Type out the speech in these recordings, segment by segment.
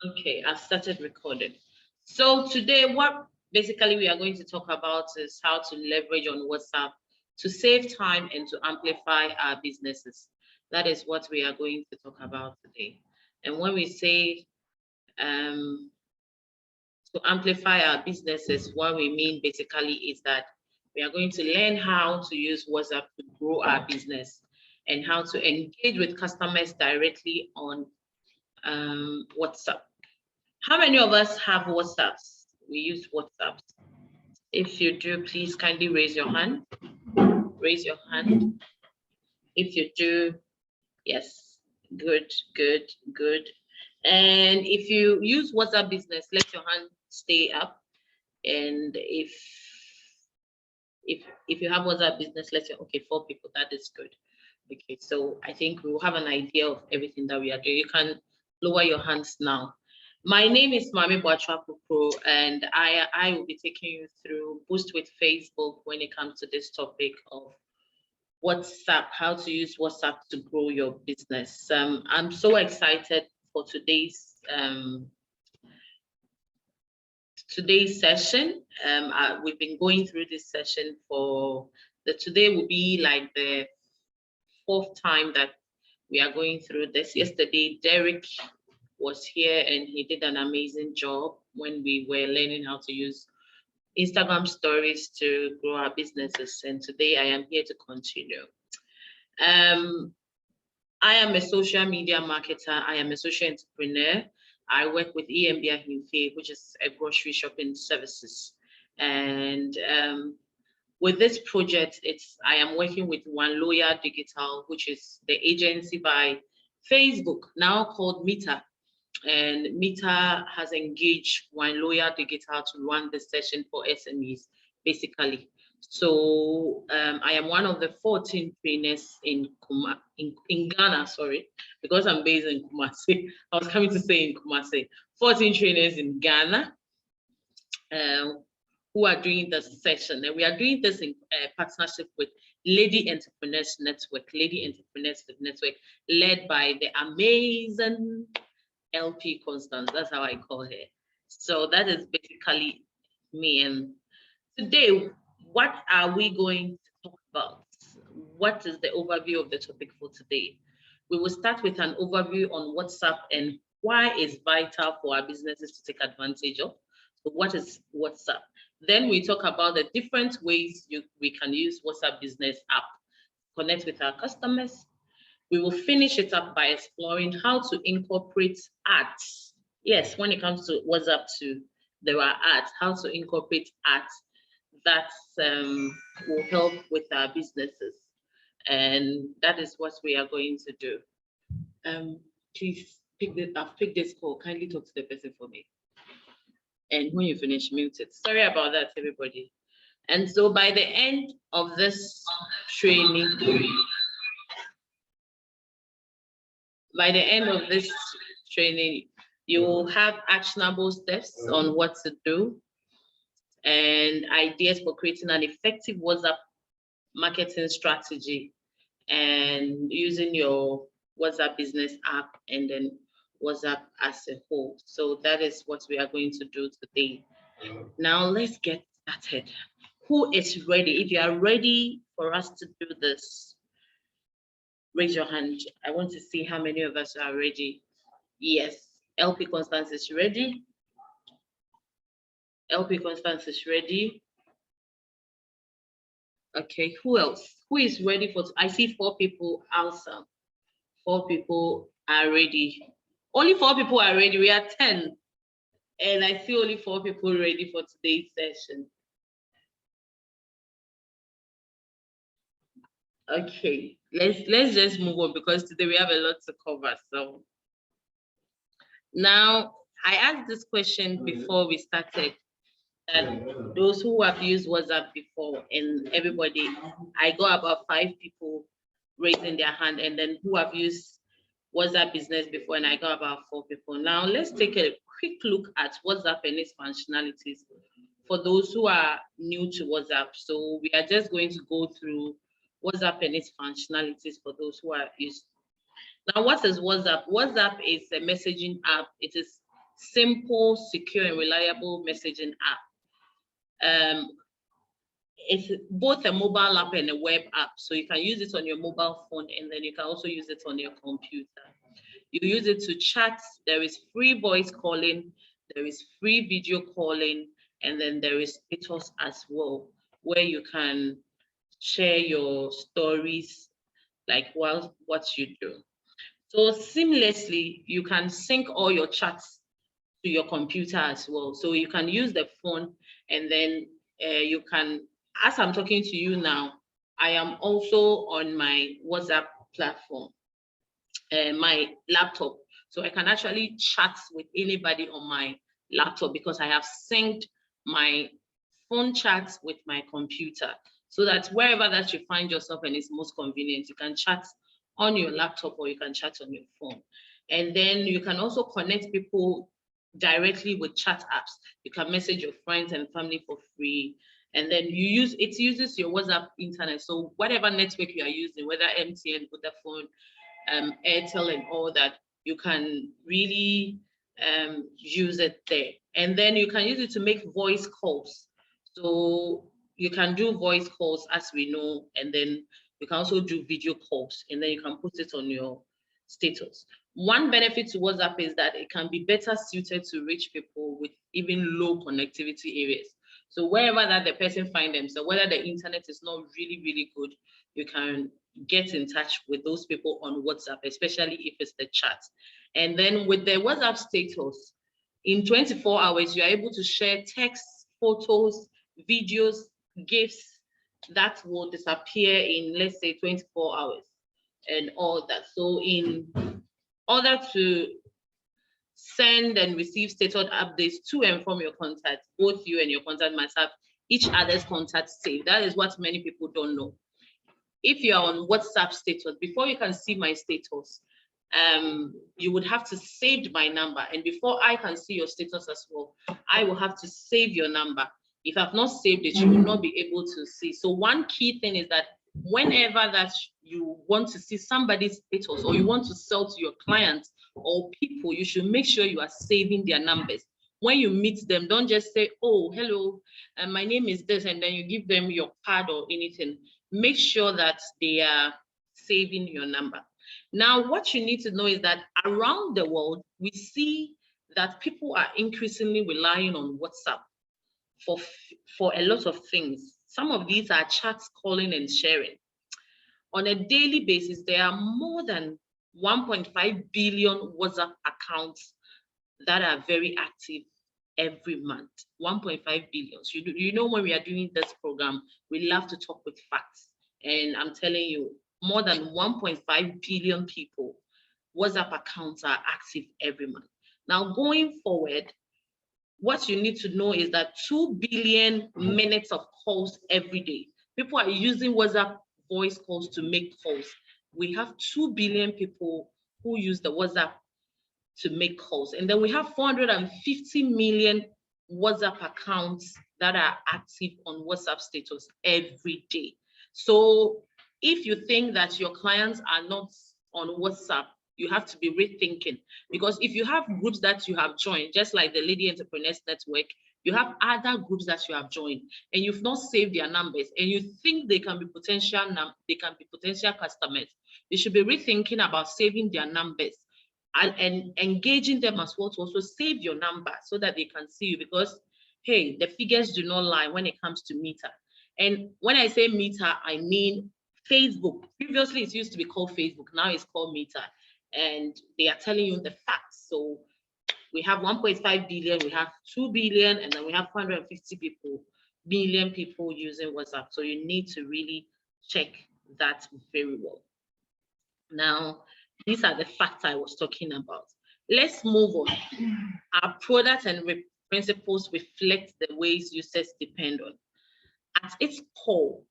Okay, I've started recording. So today, what basically we are going to talk about is how to leverage on WhatsApp to save time and to amplify our businesses. That is what we are going to talk about today. And when we say um, to amplify our businesses, what we mean basically is that we are going to learn how to use WhatsApp to grow our business and how to engage with customers directly on WhatsApp. How many of us have WhatsApps? We use WhatsApps. If you do, please kindly raise your hand. Raise your hand. If you do, yes, good, good, good. And if you use WhatsApp Business, let your hand stay up. And if you have WhatsApp Business, let your okay, 4 people. That is good. Okay, so I think we will have an idea of everything that we are doing. You can lower your hands now. My name is Mami Boachuapupro, and I will be taking you through Boost with Facebook when it comes to this topic of WhatsApp, how to use WhatsApp to grow your business. I'm so excited for today's session. We've been going through this session today will be like the fourth time that we are going through this. Yesterday, Derek was here and he did an amazing job when we were learning how to use Instagram stories to grow our businesses. And today I am here to continue. I am a social media marketer. I am a social entrepreneur. I work with EMBA Himfe, which is a grocery shopping services. And with this project, I am working with One Lawyer Digital, which is the agency by Facebook, now called Meta. And Meta has engaged One Lawyer Digital to run the session for SMEs, basically. So I am one of the 14 trainers in Ghana, sorry, because I'm based in Kumasi. I was coming to say in Kumasi. 14 trainers in Ghana who are doing the session. And we are doing this in partnership with Lady Entrepreneurs Network, led by the amazing LP Constance. That's how I call her. So that is basically me. And today, what are we going to talk about? What is the overview of the topic for today? We will start with an overview on WhatsApp and why it's vital for our businesses to take advantage of. So what is WhatsApp? Then we talk about the different ways we can use WhatsApp Business app, connect with our customers. We will finish it up by exploring how to incorporate ads. Yes, when it comes to WhatsApp too, there are ads, how to incorporate ads that will help with our businesses. And that is what we are going to do. Please I've picked this call. Kindly talk to the person for me. And when you finish, mute it. Sorry about that, everybody. And so by the end of this training, you will have actionable steps on what to do and ideas for creating an effective WhatsApp marketing strategy and using your WhatsApp business app and then WhatsApp as a whole. So that is what we are going to do today. Now let's get started. Who is ready? If you are ready for us to do this, raise your hand. I want to see how many of us are ready. Yes, LP Constance is ready. LP Constance is ready. Okay, who else? Who is ready for? I see 4 people. Awesome. 4 people are ready. Only 4 people are ready. We are 10. And I see only 4 people ready for today's session. Okay, let's just move on because today we have a lot to cover. So now I asked this question before we started. That those who have used WhatsApp before, and everybody, I got about 5 people raising their hand, and then who have used WhatsApp Business before, and I got about 4 people. Now let's take a quick look at WhatsApp and its functionalities for those who are new to WhatsApp. So we are just going to go through WhatsApp and its functionalities for those who are used. Now, what is WhatsApp? WhatsApp is a messaging app. It is simple, secure, and reliable messaging app. It's both a mobile app and a web app. So you can use it on your mobile phone, and then you can also use it on your computer. You use it to chat. There is free voice calling, there is free video calling, and then there is status as well, where you can share your stories, like what you do. So seamlessly, you can sync all your chats to your computer as well. So you can use the phone, and then you can, as I'm talking to you now, I am also on my WhatsApp platform, my laptop. So I can actually chat with anybody on my laptop because I have synced my phone chats with my computer, so that wherever that you find yourself and it's most convenient, you can chat on your laptop or you can chat on your phone. And then you can also connect people directly with chat apps. You can message your friends and family for free. And then it uses your WhatsApp internet. So whatever network you are using, whether MTN, Vodafone, Airtel, and all that, you can really use it there. And then you can use it to make voice calls. So you can do voice calls, as we know, and then you can also do video calls, and then you can put it on your status. One benefit to WhatsApp is that it can be better suited to reach people with even low connectivity areas. So wherever that the person finds themselves, whether the internet is not really, really good, you can get in touch with those people on WhatsApp, especially if it's the chat. And then with the WhatsApp status, in 24 hours, you're able to share texts, photos, videos, GIFs that will disappear in, let's say, 24 hours and all that. So in order to send and receive status updates to and from your contacts, both you and your contact must have each other's contacts saved. That is what many people don't know. If you're on WhatsApp status, before you can see my status, you would have to save my number. And before I can see your status as well, I will have to save your number. If I've not saved it, you will not be able to see. So one key thing is that whenever that you want to see somebody's status, or you want to sell to your clients or people, you should make sure you are saving their numbers. When you meet them, don't just say, oh, hello, my name is this, and then you give them your card or anything. Make sure that they are saving your number. Now, what you need to know is that around the world, we see that people are increasingly relying on WhatsApp for a lot of things. Some of these are chats, calling, and sharing. On a daily basis, there are more than 1.5 billion WhatsApp accounts that are very active every month. 1.5 billion. So you know, when we are doing this program, we love to talk with facts. And I'm telling you, more than 1.5 billion people, WhatsApp accounts are active every month. Now, going forward, what you need to know is that 2 billion minutes of calls every day. People are using WhatsApp voice calls to make calls. We have 2 billion people who use the WhatsApp to make calls. And then we have 450 million WhatsApp accounts that are active on WhatsApp status every day. So if you think that your clients are not on WhatsApp, you have to be rethinking, because if you have groups that you have joined, just like the Lady Entrepreneurs Network, you have other groups that you have joined and you've not saved their numbers, and you think they can be potential customers, you should be rethinking about saving their numbers and engaging them as well to also save your number so that they can see you, because hey, the figures do not lie when it comes to Meta. And when I say Meta, I mean Facebook. Previously it used to be called Facebook, now it's called Meta, and they are telling you the facts. So we have 1.5 billion, we have 2 billion, and then we have 450 million people using WhatsApp. So you need to really check that very well. Now, these are the facts I was talking about. Let's move on. Our products and principles reflect the ways users depend on. At its core,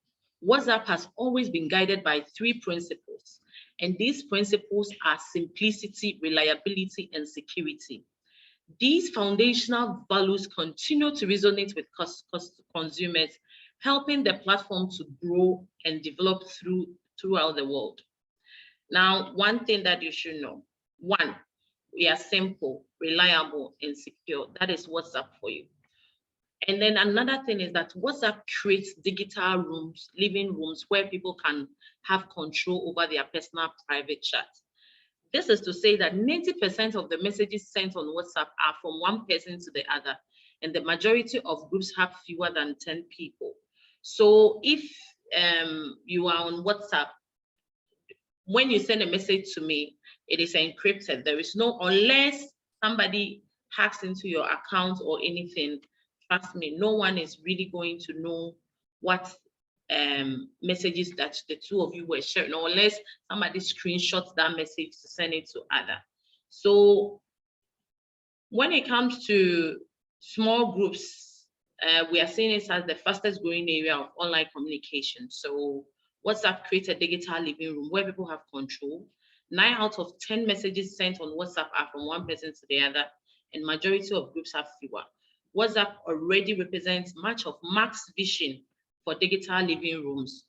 WhatsApp has always been guided by 3 principles. And these principles are simplicity, reliability, and security. These foundational values continue to resonate with consumers, helping the platform to grow and develop throughout the world. Now, one thing that you should know: 1, we are simple, reliable, and secure. That is WhatsApp for you. And then another thing is that WhatsApp creates digital rooms, living rooms, where people can have control over their personal private chats. This is to say that 90% of the messages sent on WhatsApp are from one person to the other, and the majority of groups have fewer than 10 people. So if you are on WhatsApp, when you send a message to me, it is encrypted. There is no, unless somebody hacks into your account or anything, trust me, no one is really going to know what messages that the two of you were sharing, unless somebody screenshots that message to send it to other. So when it comes to small groups, we are seeing it as the fastest growing area of online communication. So WhatsApp creates a digital living room where people have control. 9 out of 10 messages sent on WhatsApp are from one person to the other, and majority of groups have fewer. WhatsApp already represents much of Mark's vision for digital living rooms.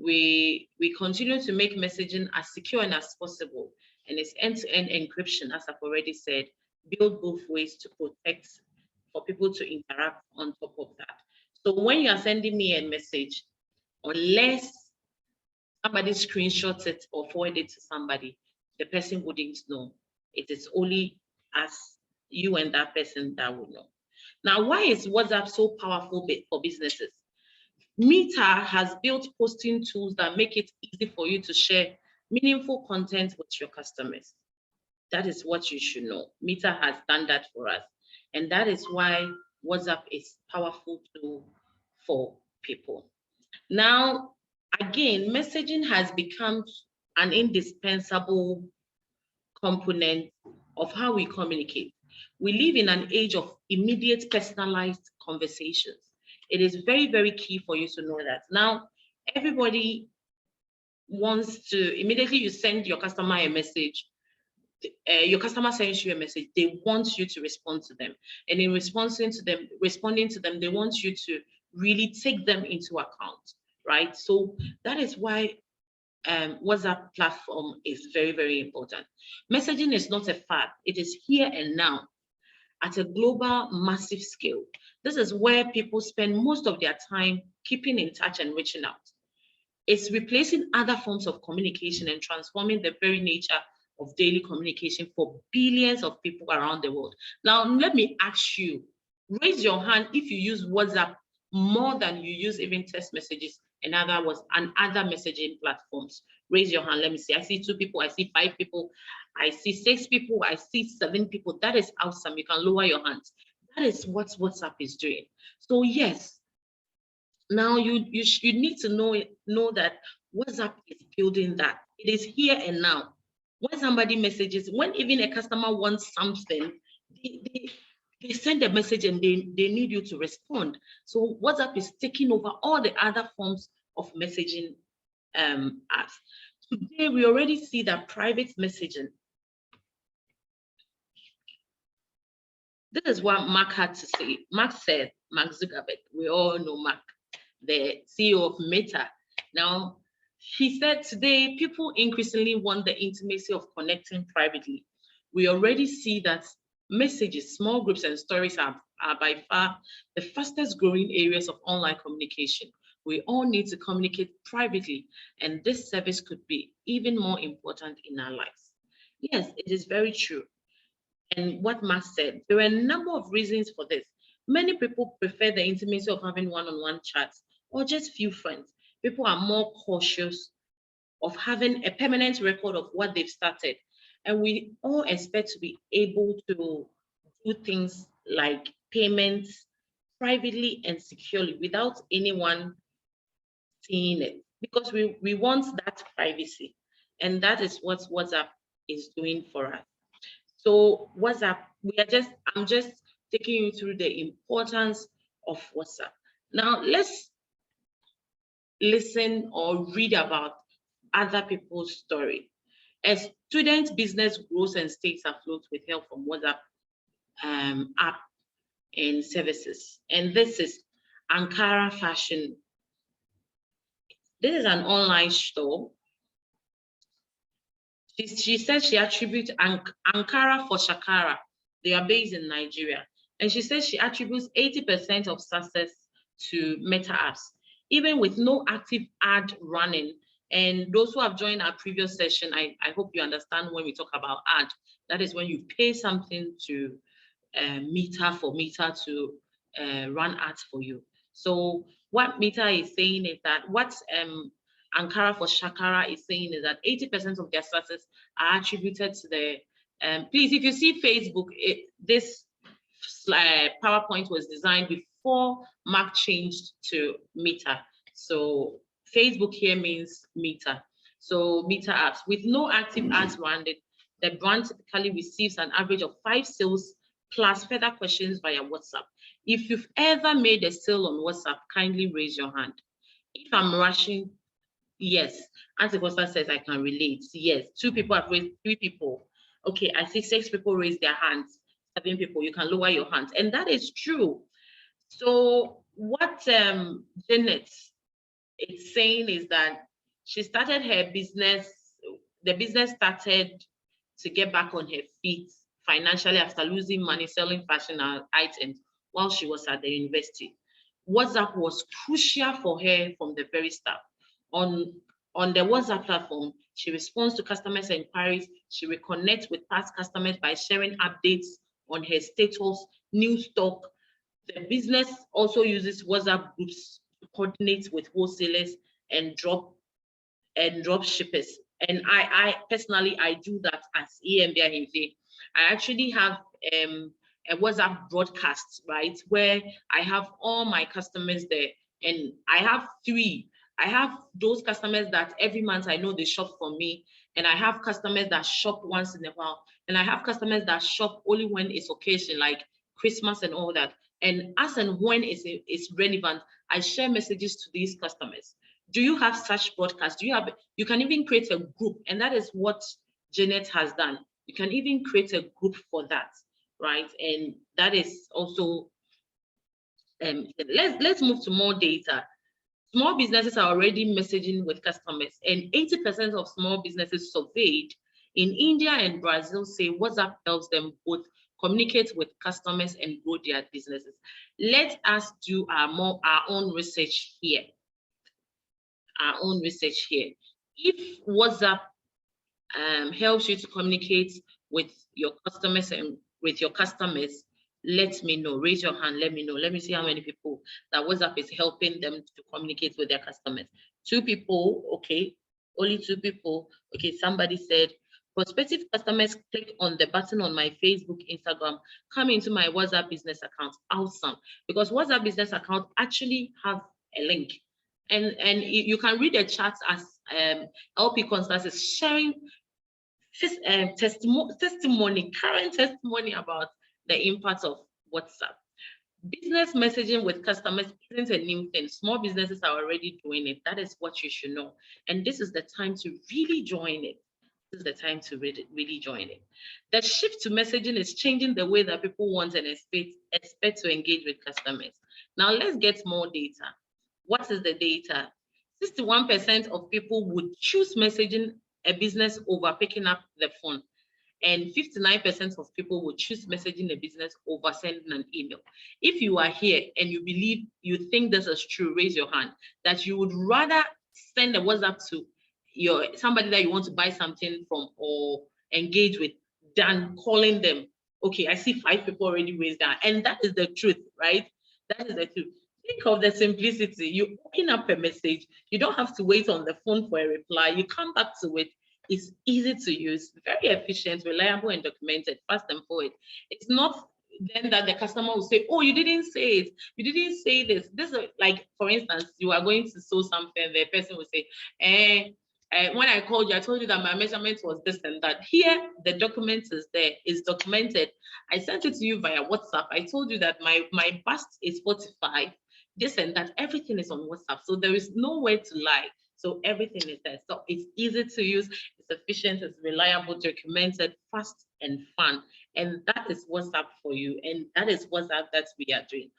We continue to make messaging as secure and as possible, and its end-to-end encryption, as I've already said, built both ways to protect for people to interact on top of that. So when you are sending me a message, unless somebody screenshots it or forward it to somebody, the person wouldn't know. It is only as you and that person that will know. Now, why is WhatsApp so powerful for businesses? Meta has built posting tools that make it easy for you to share meaningful content with your customers. That is what you should know. Meta has done that for us. And that is why WhatsApp is powerful tool for people. Now, again, messaging has become an indispensable component of how we communicate. We live in an age of immediate personalized conversations. It is very, very key for you to know that. Now, everybody wants to, immediately you send your customer a message, your customer sends you a message, they want you to respond to them. And in responding to them, they want you to really take them into account, right? So that is why WhatsApp platform is very, very important. Messaging is not a fad. It is here and now at a global, massive scale. This is where people spend most of their time keeping in touch and reaching out. It's replacing other forms of communication and transforming the very nature of daily communication for billions of people around the world. Now, let me ask you, raise your hand if you use WhatsApp more than you use even text messages and other messaging platforms. Raise your hand. Let me see. I see 2 people. I see 5 people. I see 6 people. I see 7 people. That is awesome. You can lower your hands. That is what WhatsApp is doing. So yes, now you need to know that WhatsApp is building that. It is here and now. When somebody messages, when even a customer wants something, they send a message and they need you to respond. So WhatsApp is taking over all the other forms of messaging apps. Today, we already see that private messaging. This is what Mark had to say. Mark Zuckerberg, we all know Mark, the CEO of Meta. Now, he said today, people increasingly want the intimacy of connecting privately. We already see that messages, small groups, and stories are by far the fastest growing areas of online communication. We all need to communicate privately, and this service could be even more important in our lives. Yes, it is very true. And what Mark said, there are a number of reasons for this. Many people prefer the intimacy of having one-on-one chats or just few friends. People are more cautious of having a permanent record of what they've started. And we all expect to be able to do things like payments privately and securely without anyone seeing it, because we want that privacy. And that is what WhatsApp is doing for us. So WhatsApp, I'm just taking you through the importance of WhatsApp. Now let's listen or read about other people's story. As student business grows and stays afloat with help from WhatsApp app and services. And this is Ankara Fashion. This is an online store. She said she attributes Ankara for Shakara They are based in Nigeria. And she says she attributes 80% of success to Meta apps, even with no active ad running. And those who have joined our previous session, I hope you understand when we talk about ad, that is when you pay something to Meta to run ads for you. So what Meta is saying is that what Ankara for Shakara is saying is that 80% of their success are attributed to the please, if you see Facebook, this PowerPoint was designed before Mark changed to Meta. So Facebook here means Meta. So Meta apps with no active ads running, the brand typically receives an average of 5 sales plus further questions via WhatsApp. If you've ever made a sale on WhatsApp, kindly raise your hand. If I'm rushing, yes. Auntie Costa says I can relate. Yes, 2 people have raised, 3 people. Okay, I see 6 people raise their hands. 7 people, you can lower your hands, and that is true. So what Janet is saying is that she started her business. The business started to get back on her feet financially after losing money selling fashion items while she was at the university. WhatsApp was crucial for her from the very start. On the WhatsApp platform, she responds to customers' inquiries. She reconnects with past customers by sharing updates on her status, new stock. The business also uses WhatsApp groups to coordinate with wholesalers and drop shippers. And I personally, I do that as EMBA. I actually have a WhatsApp broadcast, right, where I have all my customers there, and I have 3. I have those customers that every month I know they shop from me, and I have customers that shop once in a while, and I have customers that shop only when it's occasion, like Christmas and all that. And as and when it's relevant, I share messages to these customers. Do you have such broadcasts? You can even create a group, and that is what Janet has done. You can even create a group for that, right? And that is also, let's move to more data. Small businesses are already messaging with customers, and 80% of small businesses surveyed in India and Brazil say WhatsApp helps them both communicate with customers and grow their businesses. Let us do our own research here. If WhatsApp helps you to communicate with your customers let me know. Raise your hand, let me know. Let me see how many people that WhatsApp is helping them to communicate with their customers. 2 people, okay, only 2 people. Okay, somebody said prospective customers click on the button on my Facebook, Instagram, come into my WhatsApp business account. Awesome, because WhatsApp business account actually have a link. And you can read the charts as LP Constance is sharing current testimony about the impact of WhatsApp. Business messaging with customers isn't a new thing. Small businesses are already doing it. That is what you should know. And this is the time to really join it. This is the time to really join it. The shift to messaging is changing the way that people want and expect to engage with customers. Now let's get more data. What is the data? 61% of people would choose messaging a business over picking up the phone, and 59% of people would choose messaging a business over sending an email. If you are here and you think this is true, raise your hand, that you would rather send a WhatsApp to somebody that you want to buy something from or engage with than calling them. Okay, I see 5 people already raised that, and that is the truth, right? That is the truth. Think of the simplicity. You open up a message, you don't have to wait on the phone for a reply. You come back to it. It's easy to use, very efficient, reliable, and documented, fast and forward. It's not then that the customer will say, oh, you didn't say it. You didn't say this. This is like, for instance, you are going to sew something, the person will say, when I called you, I told you that my measurement was this and that. Here, the document is there, it's documented. I sent it to you via WhatsApp. I told you that my bust is 45, this and that. Everything is on WhatsApp. So there is nowhere to lie. So everything is there. So it's easy to use, it's efficient, it's reliable, documented, fast, and fun. And that is WhatsApp for you. And that is WhatsApp that we are doing.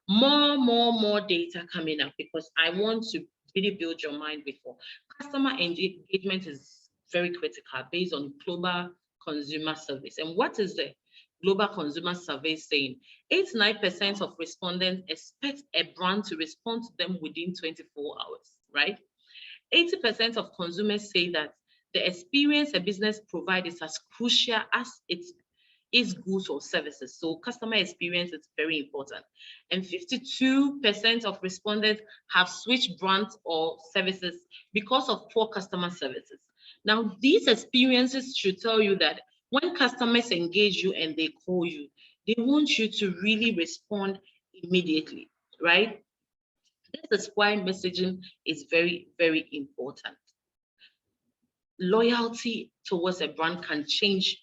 More data coming up, because I want to really build your mind before. Customer engagement is very critical based on global consumer service. And what is the global consumer survey saying 89% of respondents expect a brand to respond to them within 24 hours, right? 80% of consumers say that the experience a business provides is as crucial as its goods or services. So customer experience is very important. And 52% of respondents have switched brands or services because of poor customer services. Now, these experiences should tell you that when customers engage you and they call you, they want you to really respond immediately, right? This is why messaging is very, very important. Loyalty towards a brand can change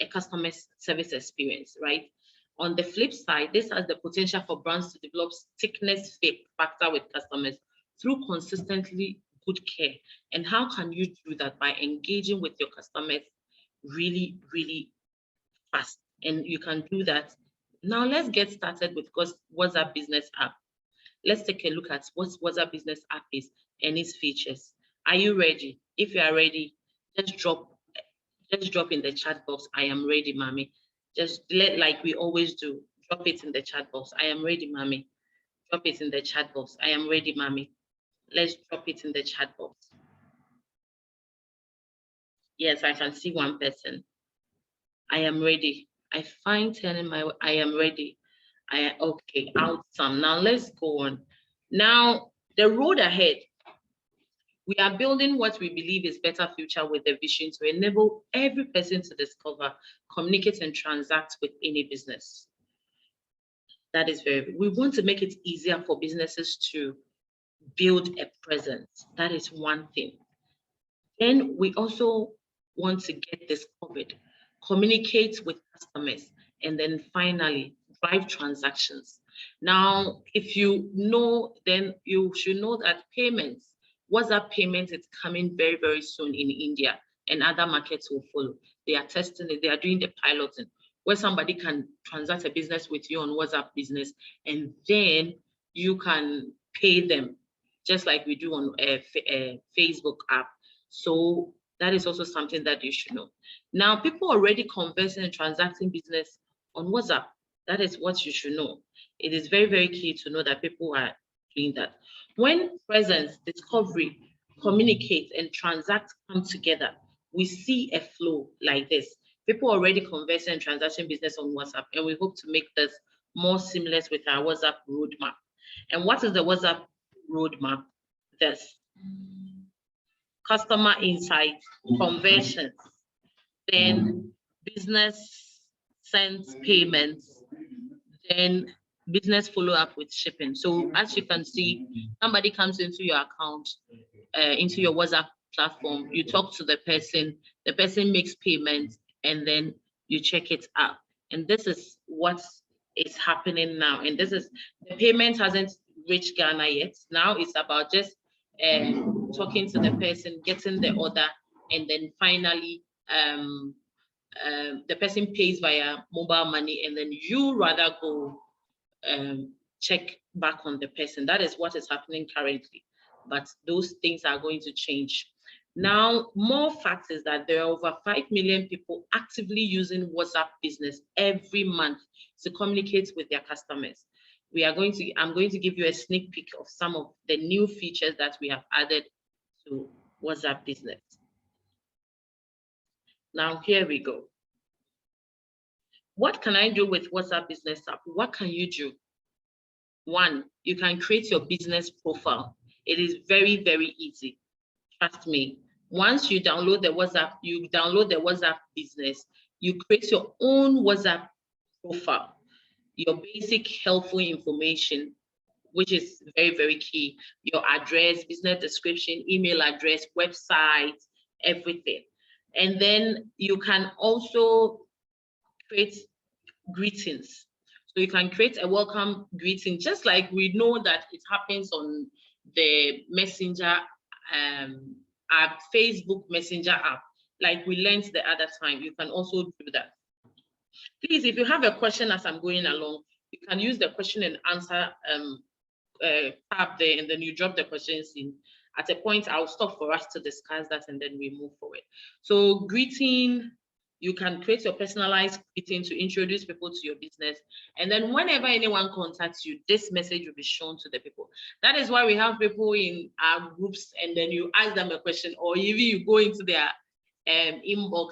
a customer service experience, right? On the flip side, this has the potential for brands to develop stickiness factor with customers through consistently good care. And how can you do that? By engaging with your customers really, really fast. And you can do that. Now let's get started with WhatsApp Business App. Let's take a look at what WhatsApp Business App is and its features. Are you ready? If you are ready, just drop in the chat box, I am ready, mommy. Just like we always do, drop it in the chat box. I am ready, mommy. Drop it in the chat box. I am ready, mommy. Let's drop it in the chat box. Yes, I can see one person. I am ready. I find telling I am ready. Okay, awesome. Now let's go on. Now the road ahead. We are building what we believe is better future with a vision to enable every person to discover, communicate, and transact with any business. That is we want to make it easier for businesses to build a presence. That is one thing. Then we also want to get discovered, communicate with customers, and then finally drive transactions. Now, if you know, then you should know that payments, WhatsApp payments is coming very, very soon in India, and other markets will follow. They are testing it, they are doing the piloting, where somebody can transact a business with you on WhatsApp Business, and then you can pay them, just like we do on a Facebook app. So that is also something that you should know. Now, people are already conversing and transacting business on WhatsApp. That is what you should know. It is very, very key to know that people are doing that. When presence, discovery, communicate, and transact come together, we see a flow like this. People are already conversing and transacting business on WhatsApp, and we hope to make this more seamless with our WhatsApp roadmap. And what is the WhatsApp roadmap? This customer insights, conversions, then business sends payments, then business follow up with shipping. So as you can see, somebody comes into your account, into your WhatsApp platform, you talk to the person makes payment, and then you check it out. And this is what is happening now. And this is, the payment hasn't reached Ghana yet. Now it's about just talking to the person, getting the order, and then finally the person pays via mobile money, and then you rather go check back on the person. That is what is happening currently, but those things are going to change. Now, more facts is that there are over 5 million people actively using WhatsApp Business every month to communicate with their customers. I'm going to give you a sneak peek of some of the new features that we have added to WhatsApp Business. Now, here we go. What can I do with WhatsApp Business app? What can you do? One, you can create your business profile. It is very, very easy. Trust me. Once you download the WhatsApp Business, you create your own WhatsApp profile, your basic helpful information, which is very, very key, your address, business description, email address, website, everything. And then you can also create greetings. So you can create a welcome greeting, just like we know that it happens on the Messenger app, Facebook Messenger app, like we learned the other time. You can also do that. Please, if you have a question as I'm going along, you can use the question and answer tab there, and then you drop the questions in. At a point, I'll stop for us to discuss that, and then we move forward. So greeting, you can create your personalized greeting to introduce people to your business. And then whenever anyone contacts you, this message will be shown to the people. That is why we have people in our groups, and then you ask them a question, or even you go into their inbox,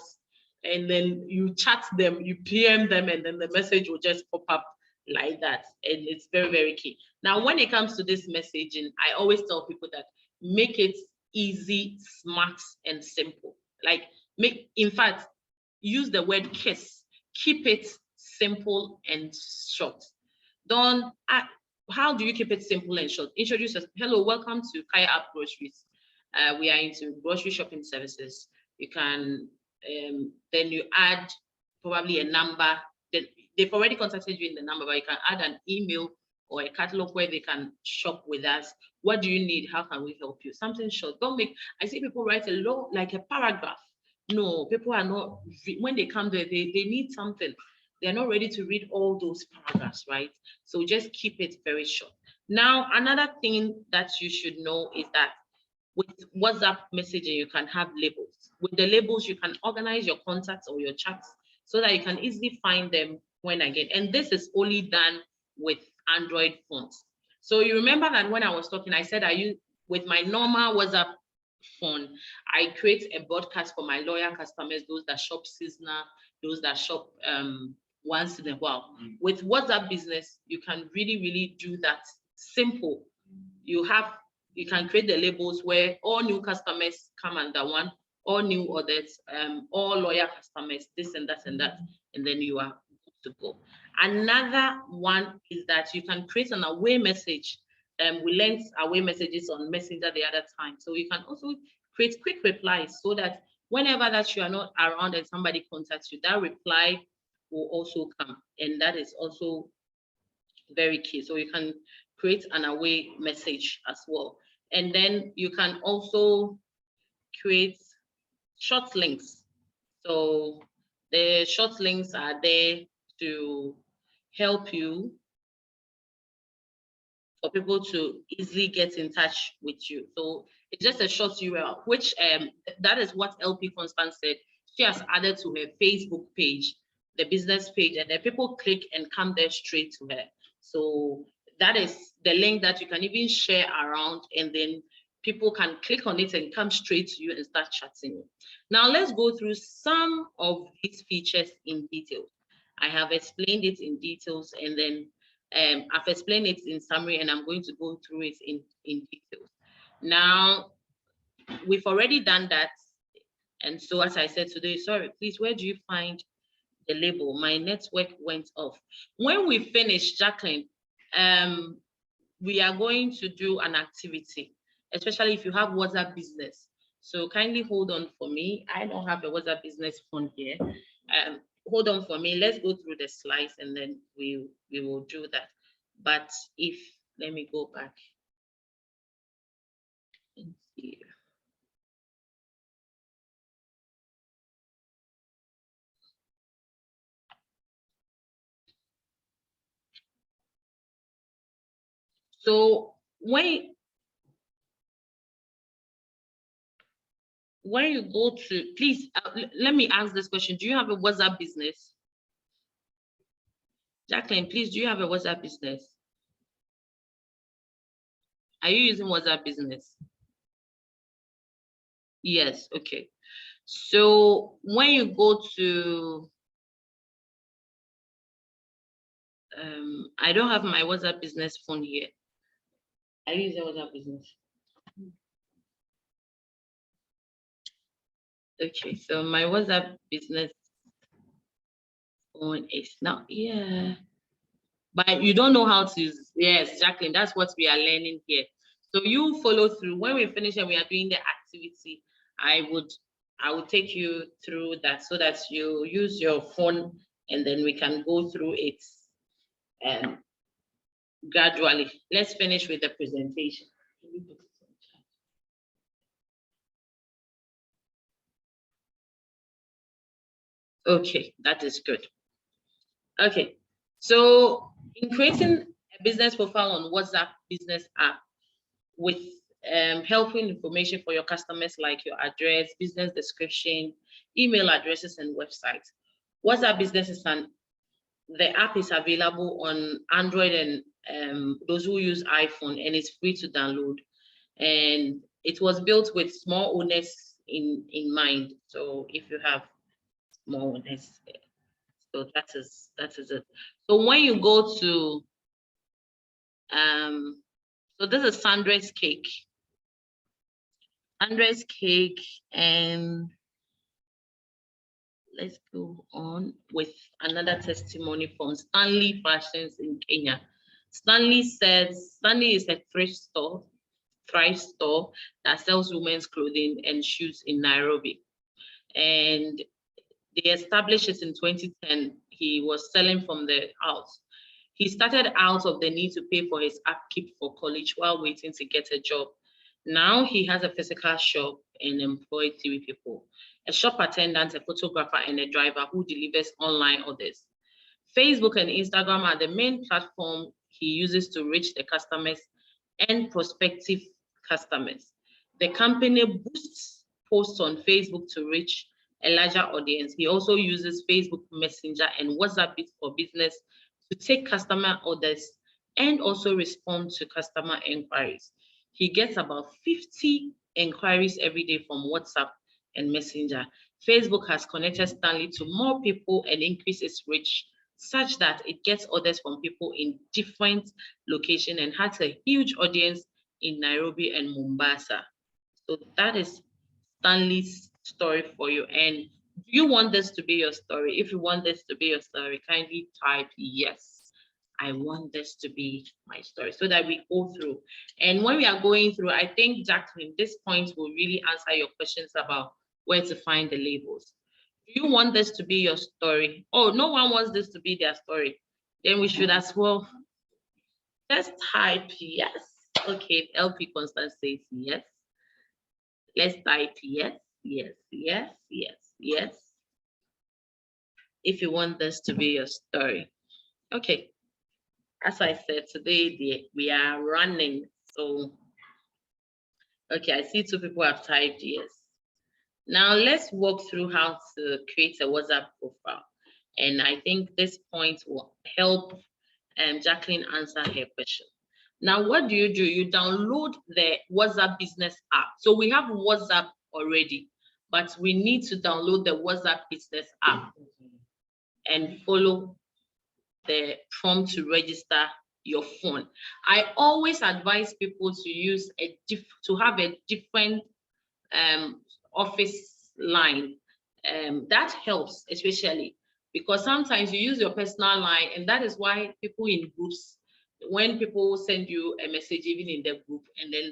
and then you chat them, you PM them, and then the message will just pop up like that. And it's very, very key. Now, when it comes to this messaging, I always tell people that make it easy, smart, and simple. Like, in fact, use the word KISS. Keep it simple and short. Don't, how do you keep it simple and short? Introduce us. Hello, welcome to Kaya App Groceries. We are into grocery shopping services. You can, then you add probably a number. They've already contacted you in the number, but you can add an email or a catalog where they can shop with us. What do you need? How can we help you? Something short. Don't make, I see people write a long, like a paragraph. No, people are not, when they come there, they need something. They're not ready to read all those paragraphs, right? So just keep it very short. Now, another thing that you should know is that with WhatsApp messaging, you can have labels. With the labels, you can organize your contacts or your chats so that you can easily find them when again. And this is only done with Android phones. So you remember that when I was talking, I said I use, with my normal WhatsApp phone, I create a broadcast for my loyal customers, those that shop seasonal, those that shop once in a while. With WhatsApp business, you can really, really do that simple. You can create the labels where all new customers come under one, all new orders, all loyal customers, this and that and that, and then you are good to go. Another one is that you can create an away message. We learned away messages on Messenger the other time. So you can also create quick replies so that whenever that you are not around and somebody contacts you, that reply will also come. And that is also very key. So you can create an away message as well. And then you can also create short links. So the short links are there to help you, for people to easily get in touch with you. So it's just a short URL, which that is what LP Constance said. She has added to her Facebook page, the business page, and then people click and come there straight to her. So that is the link that you can even share around, and then people can click on it and come straight to you and start chatting. Now let's go through some of these features in detail. I have explained it in details, and then I've explained it in summary, and I'm going to go through it in details. Now, we've already done that. And so as I said today, sorry, please, where do you find the label? My network went off. When we finish, Jacqueline, we are going to do an activity, especially if you have WhatsApp business. So kindly hold on for me. I don't have a WhatsApp business phone here. Hold on for me. Let's go through the slides, and then we will do that. But let me go back and see. So when you go to, please, let me ask this question. Do you have a WhatsApp business? Jacqueline, please, do you have a WhatsApp business? Are you using WhatsApp business? Yes, okay. So when you go to, I don't have my WhatsApp business phone here. Are you using WhatsApp business? Okay, so my WhatsApp business phone is not here. But you don't know how to use. Yes, Jacqueline, that's what we are learning here. So you follow through. When we finish and we are doing the activity, I will take you through that so that you use your phone, and then we can go through it gradually. Let's finish with the presentation. Okay, that is good. Okay, so in creating a business profile on WhatsApp business app with helpful information for your customers, like your address, business description, email addresses, and websites. WhatsApp Business the app is available on Android and those who use iPhone, and it's free to download. And it was built with small owners in mind. So if you have small owners, so that is it. So when you go to so this is Sandra's cake. Sandra's cake, and let's go on with another testimony from Stanley Fashions in Kenya. Stanley says Stanley is a thrift store that sells women's clothing and shoes in Nairobi. And they established it in 2010. He was selling from the house. He started out of the need to pay for his upkeep for college while waiting to get a job. Now he has a physical shop and employed 3 people, a shop attendant, a photographer, and a driver who delivers online orders. Facebook and Instagram are the main platform he uses to reach the customers and prospective customers. The company boosts posts on Facebook to reach a larger audience. He also uses Facebook Messenger and WhatsApp for Business to take customer orders and also respond to customer inquiries. He gets about 50 inquiries every day from WhatsApp and Messenger. Facebook has connected Stanley to more people and increased its reach such that it gets orders from people in different locations and has a huge audience in Nairobi and Mombasa. So that is Stanley's story for you. And do you want this to be your story? If you want this to be your story, kindly type yes. I want this to be my story, so that we go through. And when we are going through, I think, Jacqueline, this point will really answer your questions about where to find the labels. Do you want this to be your story? Oh, no one wants this to be their story. Then we should as well just type yes. Okay, LP Constance says yes. Let's type yes, yes, yes, yes, yes. If you want this to be your story. Okay. As I said, today we are running. So, okay, I see 2 people have typed yes. Now let's walk through how to create a WhatsApp profile. And I think this point will help Jacqueline answer her question. Now, what do? You download the WhatsApp Business app. So we have WhatsApp already, but we need to download the WhatsApp Business app and follow the prompt to register your phone. I always advise people to use have a different office line. That helps, especially because sometimes you use your personal line, and that is why people in groups, when people send you a message, even in the group, and then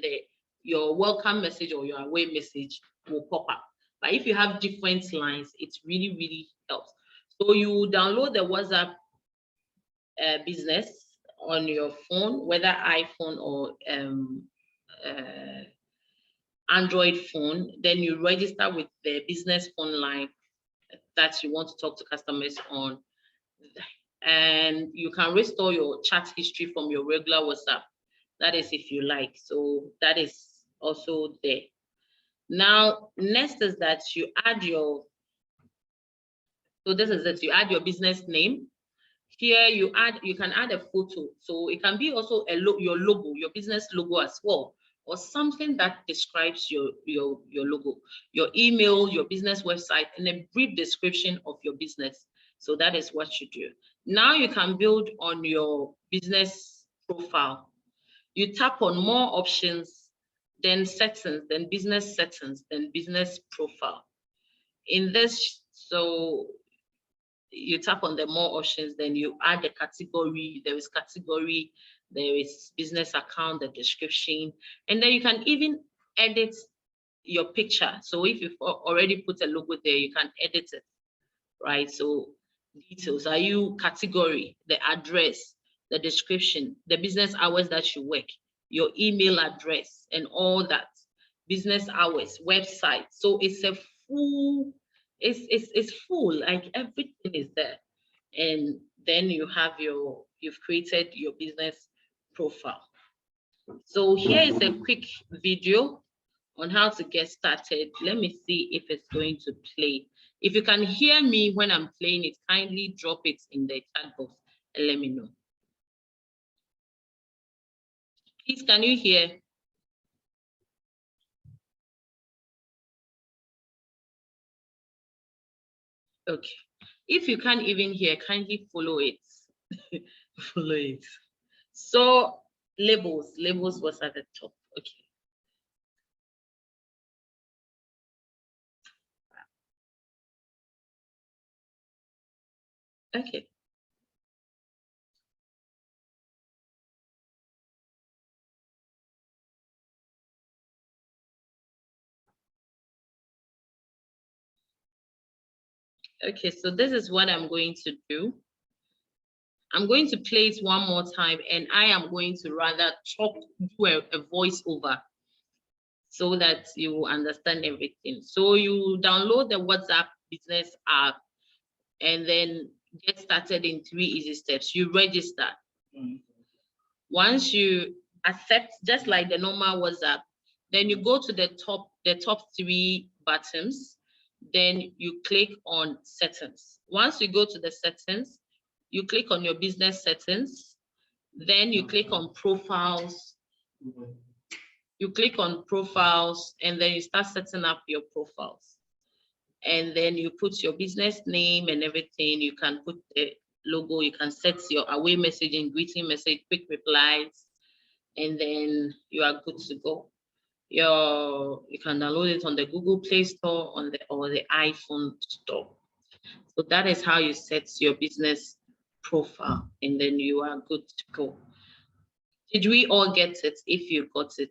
your welcome message or your away message will pop up. But if you have different lines, it really, really helps. So you download the WhatsApp Business on your phone, whether iPhone or Android phone. Then you register with the business phone line that you want to talk to customers on, and you can restore your chat history from your regular WhatsApp. That is if you like. So that is also there. Now, next is that you add your, so this is it, you add your business name. Here you can add a photo. So it can be also your logo, your business logo as well, or something that describes your logo, your email, your business website, and a brief description of your business. So that is what you do. Now you can build on your business profile. You tap on more options, then settings, then business settings, then business profile. In this, so you tap on the more options, then you add a category. There is category, there is business account, the description, and then you can even edit your picture. So if you've already put a logo there, you can edit it, right? So details, are you category, the address, the description, the business hours that you work, your email address, and all that, business hours, website. So it's a full, it's full, like everything is there. And then you have you've created your business profile. So here is a quick video on how to get started. Let me see if it's going to play. If you can hear me when I'm playing it, kindly drop it in the chat box and let me know. Please, can you hear? Okay. If you can't even hear, kindly follow it. Follow it. So labels was at the top. Okay. Okay. Okay, so this is what I'm going to do. I'm going to play it one more time, and I am going to rather do a voiceover so that you will understand everything. So you download the WhatsApp business app and then get started in 3 easy steps. You register. Once you accept, just like the normal WhatsApp, then you go to the top 3 buttons, then you click on settings. Once you go to the settings, you click on your business settings, then you click on profiles. You click on profiles and then you start setting up your profiles. And then you put your business name and everything. You can put the logo, you can set your away messaging, greeting message, quick replies, and then you are good to go. You can download it on the Google Play Store or the iPhone store. So that is how you set your business profile, and then you are good to go. Did we all get it? If you got it.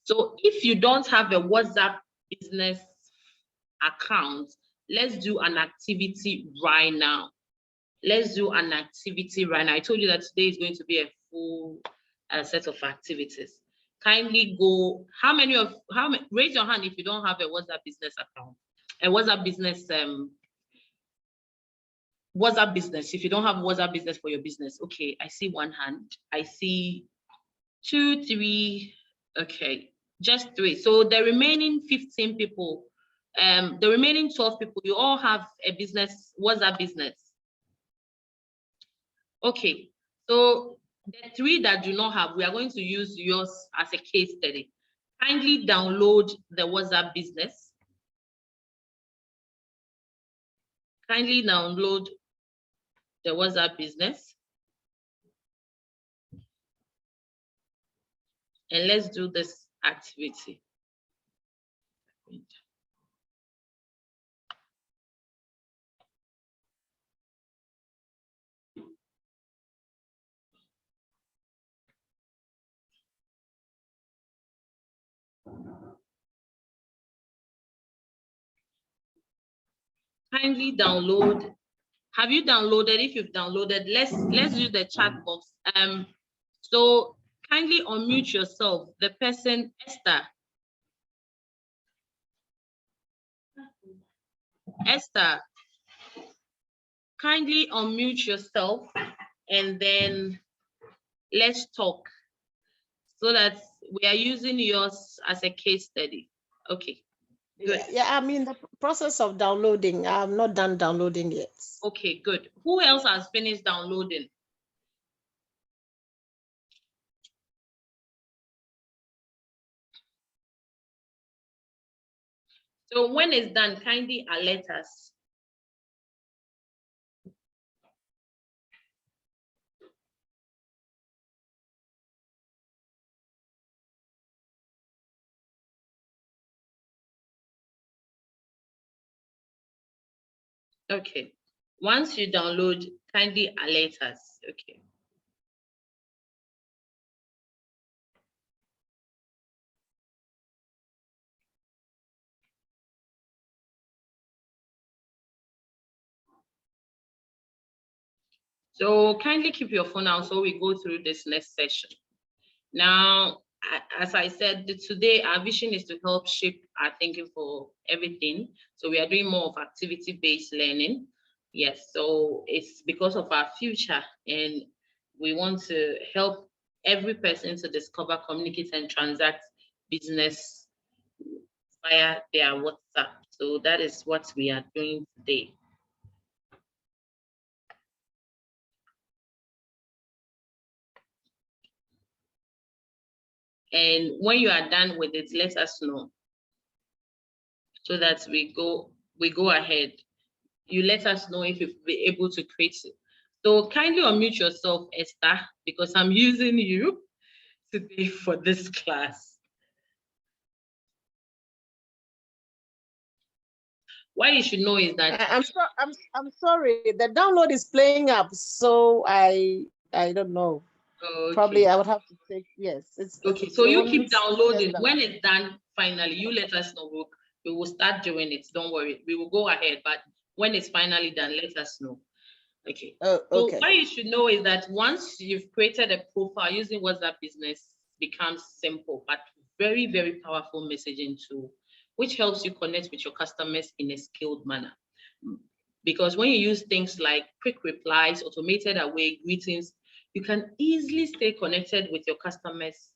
So if you don't have a WhatsApp business account, let's do an activity right now. Let's do an activity right now. I told you that today is going to be a full set of activities. Kindly go. Raise your hand if you don't have a WhatsApp business account. A WhatsApp business, if you don't have WhatsApp business for your business. Okay, I see one hand. I see 2, 3. Okay, just 3. So the remaining 15 people, the remaining 12 people, you all have a business, WhatsApp business. Okay, so the 3 that do not have, we are going to use yours as a case study. Kindly download the WhatsApp business. Kindly download the WhatsApp business. And let's do this activity. Kindly download. Have you downloaded? If you've downloaded, let's use the chat box. So kindly unmute yourself. The person, Esther. Esther, kindly unmute yourself and then let's talk so that we are using yours as a case study. Okay. Good. Yeah, I'm in the process of downloading. I'm not done downloading yet. Okay, good. Who else has finished downloading? So when it's done, kindly alert us. Okay. Once you download, kindly alert us. Okay. So kindly keep your phone out so we go through this next session. Now, as I said, today our vision is to help shape our thinking for everything. So we are doing more of activity-based learning. Yes, so it's because of our future and we want to help every person to discover, communicate, and transact business via their WhatsApp. So that is what we are doing today. And when you are done with it, let us know so that we go ahead. You let us know if you'll be able to create it. So kindly unmute yourself, Esther, because I'm using you today for this class. What you should know is that I'm sorry. The download is playing up, so I don't know. okay. Probably I would have to take, yes. Okay, so you keep downloading. When it's done, finally, you let us know. We will start doing it. Don't worry. We will go ahead, but when it's finally done, let us know. Okay. Oh, okay. So what you should know is that once you've created a profile using WhatsApp Business, becomes simple, but very, very powerful messaging tool, which helps you connect with your customers in a skilled manner. Because when you use things like quick replies, automated away greetings, you can easily stay connected with your customers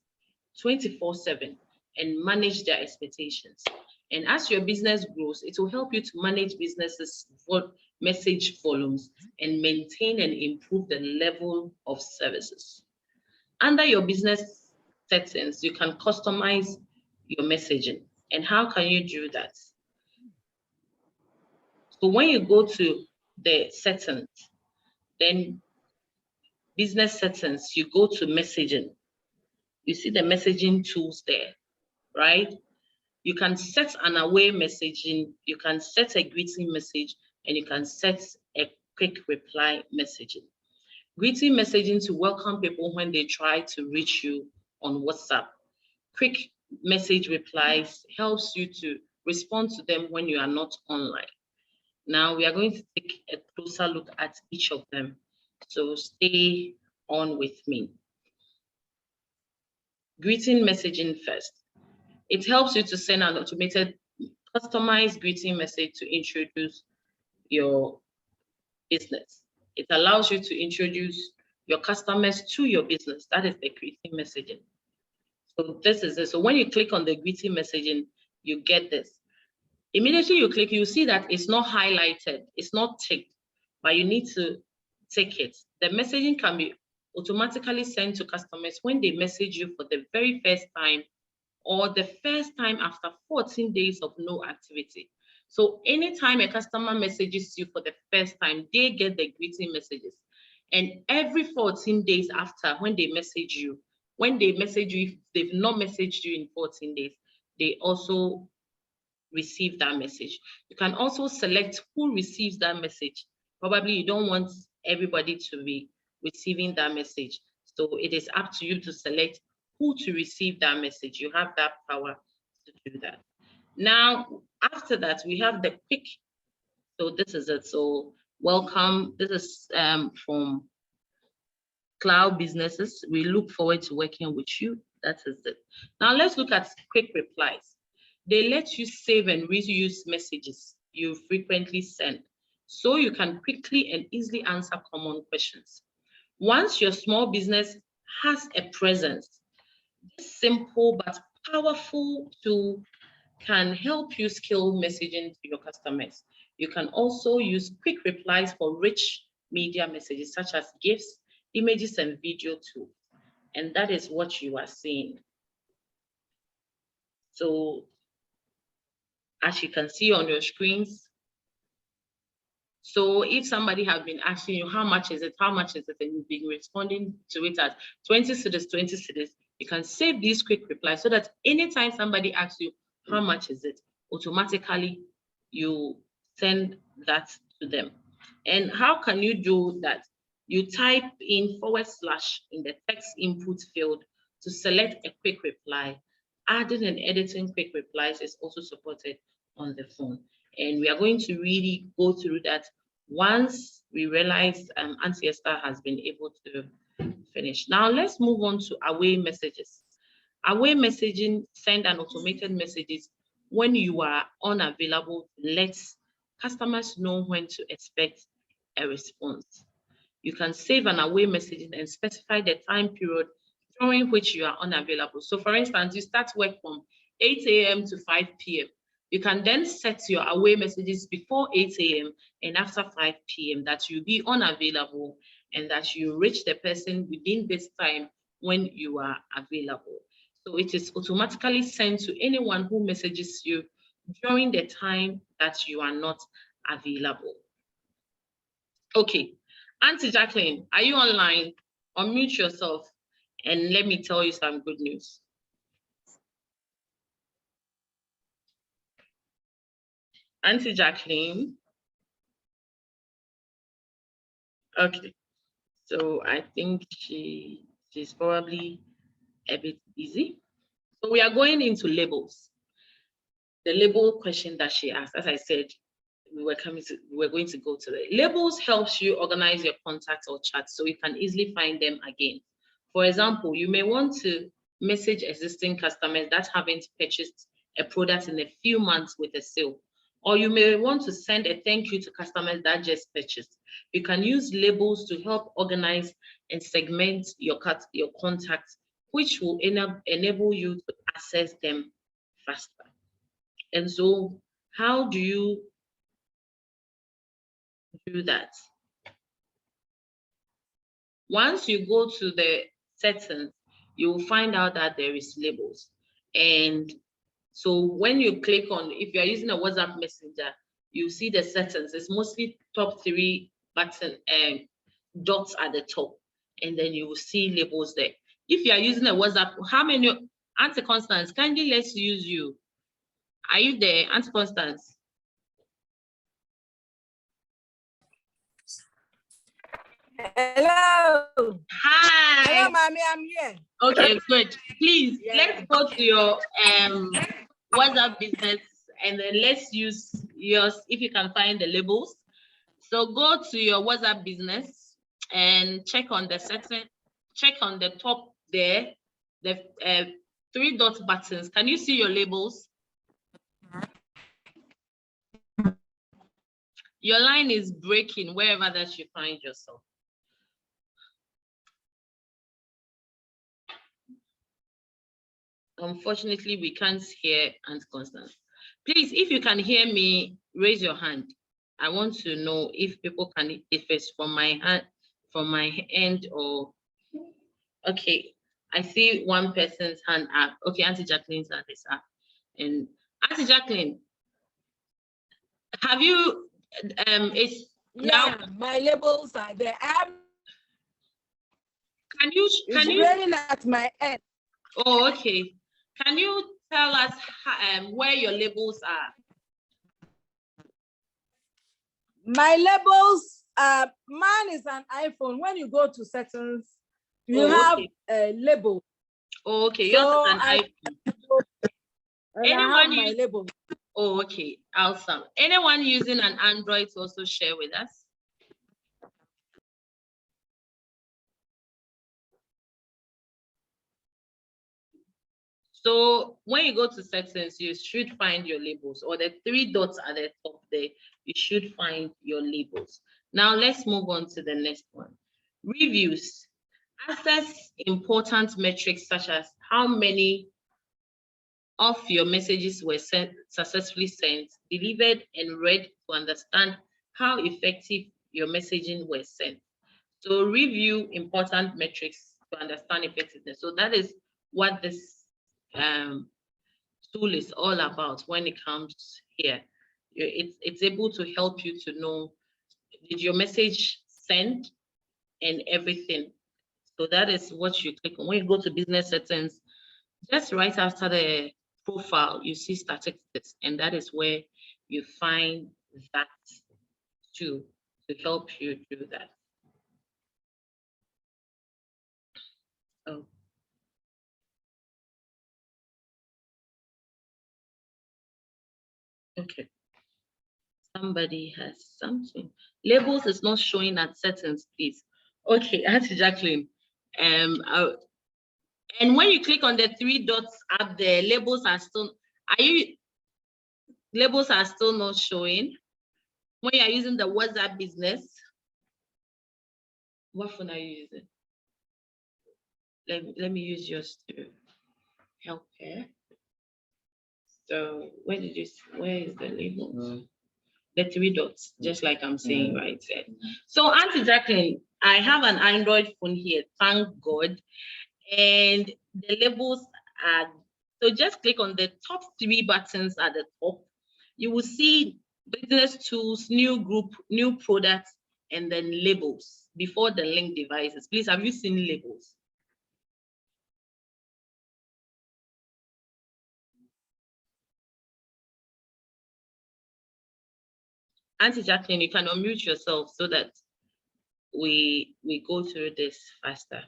24/7 and manage their expectations. And as your business grows, it will help you to manage businesses message volumes and maintain and improve the level of services. Under your business settings, you can customize your messaging. And how can you do that? So when you go to the settings, then business settings, you go to messaging. You see the messaging tools there, right? You can set an away messaging, you can set a greeting message, and you can set a quick reply messaging. Greeting messaging to welcome people when they try to reach you on WhatsApp. Quick message replies helps you to respond to them when you are not online. Now we are going to take a closer look at each of them. So stay on with me. Greeting messaging first. It helps you to send an automated, customized greeting message to introduce your business. It allows you to introduce your customers to your business. That is the greeting messaging. So this is it. So when you click on the greeting messaging, you get this. Immediately you click, you see that it's not highlighted, it's not ticked, but you need to tick it. The messaging can be automatically sent to customers when they message you for the very first time or the first time after 14 days of no activity. So anytime a customer messages you for the first time, they get the greeting messages. And every 14 days after, when they message you, if they've not messaged you in 14 days, they also receive that message. You can also select who receives that message. Probably you don't want everybody to be receiving that message. So it is up to you to select who to receive that message. You have that power to do that. Now, after that, we have the quick. So this is it. So welcome. This is from Cloud Businesses. We look forward to working with you. That is it. Now let's look at quick replies. They let you save and reuse messages you frequently send, so you can quickly and easily answer common questions. Once your small business has a presence, this simple but powerful tool can help you scale messaging to your customers. You can also use quick replies for rich media messages such as GIFs, images, and video tools. And that is what you are seeing. So as you can see on your screens, so if somebody has been asking you how much is it, and you've been responding to it as 20 cedis, 20 cedis, you can save these quick replies so that anytime somebody asks you how much is it, automatically you send that to them. And how can you do that? You type in / in the text input field to select a quick reply. Adding and editing quick replies is also supported on the phone. And we are going to really go through that once we realize Auntie Esther has been able to finish. Now let's move on to away messages. Away messaging send an automated messages when you are unavailable, let customers know when to expect a response. You can save an away messaging and specify the time period during which you are unavailable. So for instance, you start work from 8 a.m. to 5 p.m. You can then set your away messages before 8 a.m. and after 5 p.m. that you'll be unavailable and that you reach the person within this time when you are available. So it is automatically sent to anyone who messages you during the time that you are not available. Okay, Auntie Jacqueline, are you online? Unmute yourself and let me tell you some good news. Auntie Jacqueline. Okay, so I think she's probably a bit busy. So we are going into labels. The label question that she asked, as I said, we were going to go to the labels. Helps you organize your contacts or chats so you can easily find them again. For example, you may want to message existing customers that haven't purchased a product in a few months with a sale, or you may want to send a thank you to customers that just purchased. You can use labels to help organize and segment your contacts, which will enable you to access them faster. And so, how do you do that? Once you go to the settings, you will find out that there is labels. And so when you click on, if you're using a WhatsApp messenger, you see the settings. It's mostly top 3 button and dots at the top. And then you will see labels there. If you are using a WhatsApp, how many, Auntie Constance, kindly let's use you. Are you there, Auntie Constance? Hello. Hi. Hello, mommy, I'm here. Okay, good. Please, let's go to your WhatsApp business and then let's use yours if you can find the labels. So go to your WhatsApp business and check on the setting, check on the top there, the 3 dot buttons. Can you see your labels? Your line is breaking wherever that you find yourself. Unfortunately, we can't hear Aunt Constance. Please, if you can hear me, raise your hand. I want to know if people can, if it's from my end or, okay, I see one person's hand up. Okay, Auntie Jacqueline's hand is up. And Auntie Jacqueline, have you, it's Yeah, now, my labels are there. can you, raining at my end. oh, okay. Can you tell us where your labels are? My labels, mine is an iPhone. When you go to settings, you have a label. Oh, okay, So yours is an iPhone. I have my label. Oh, okay, awesome. Anyone using an Android to also share with us? So when you go to settings, you should find your labels, or the 3 dots at the top there, you should find your labels. Now let's move on to the next one. Reviews. Access important metrics such as how many of your messages were successfully sent, delivered, and read to understand how effective your messaging was sent. So review important metrics to understand effectiveness. So that is what this tool is all about when it comes here. It's able to help you to know, did your message send and everything. So that is what you click on. When you go to business settings, just right after the profile, you see statistics, and that is where you find that to help you do that. Oh. Okay. Somebody has something. Labels is not showing at settings, please. Okay, Auntie Jacqueline. And when you click on the 3 dots up there, labels are still not showing. When you are using the WhatsApp business, what phone are you using? let me use yours to help here. So where is the label? The 3 dots, just like I'm saying right there. So Auntie Jacqueline, I have an Android phone here, thank God. And the labels are, so just click on the top 3 buttons at the top. You will see business tools, new group, new products, and then labels before the link devices. Please, have you seen labels? Auntie Jacqueline, you can unmute yourself so that we go through this faster.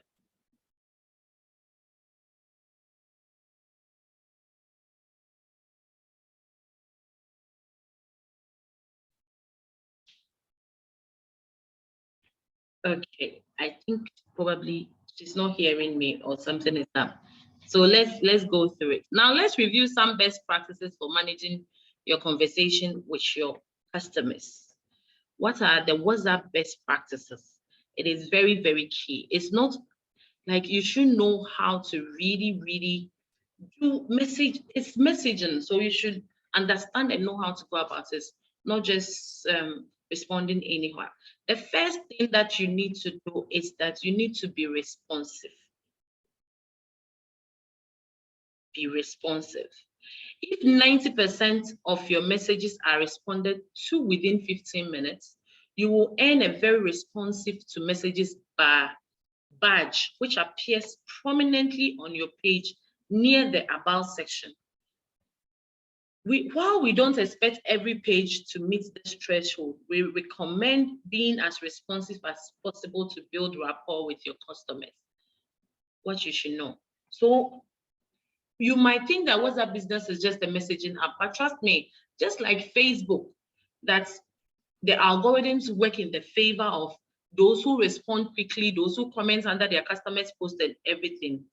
Okay, I think probably she's not hearing me or something is up. So let's go through it. Now let's review some best practices for managing your conversation with your customers. What are the WhatsApp best practices? It is very, very key. It's not like you should know how to really do message. It's messaging, so you should understand and know how to go about it, not just responding anyhow. The first thing that you need to do is that you need to be responsive. Be responsive. If 90% of your messages are responded to within 15 minutes, you will earn a very responsive to messages badge, which appears prominently on your page near the About section. While we don't expect every page to meet this threshold, we recommend being as responsive as possible to build rapport with your customers. What you should know. So you might think that WhatsApp business is just a messaging app, but trust me, just like Facebook, that the algorithms work in the favor of those who respond quickly, those who comment under their customers' post and everything.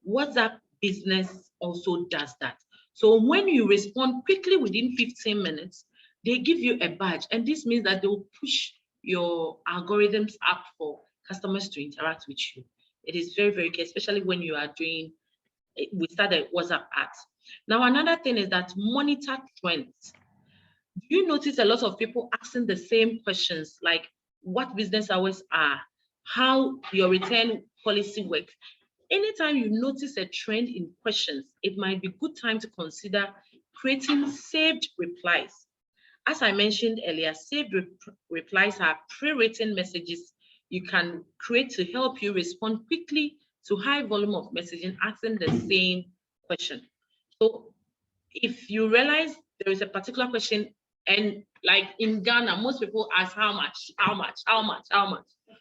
WhatsApp business also does that. So when you respond quickly within 15 minutes, they give you a badge. And this means that they will push your algorithms up for customers to interact with you. It is very, very key, especially when you are doing, we started WhatsApp ads. Now, another thing is that monitor trends. Do you notice a lot of people asking the same questions, like what business hours are, how your return policy works? Anytime you notice a trend in questions, it might be good time to consider creating saved replies. As I mentioned earlier, saved replies are pre-written messages you can create to help you respond quickly to high volume of messaging asking the same question. So if you realize there is a particular question, and like in Ghana, most people ask how much.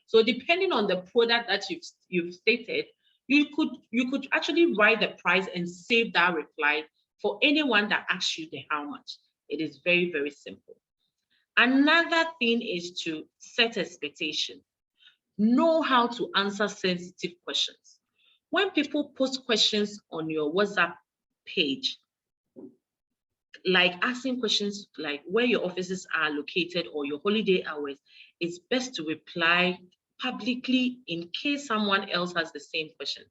So depending on the product that you've stated, you could actually write the price and save that reply for anyone that asks you the how much. It is very, very simple. Another thing is to set expectation. Know how to answer sensitive questions. When people post questions on your WhatsApp page, like asking questions like where your offices are located or your holiday hours, it's best to reply publicly in case someone else has the same question.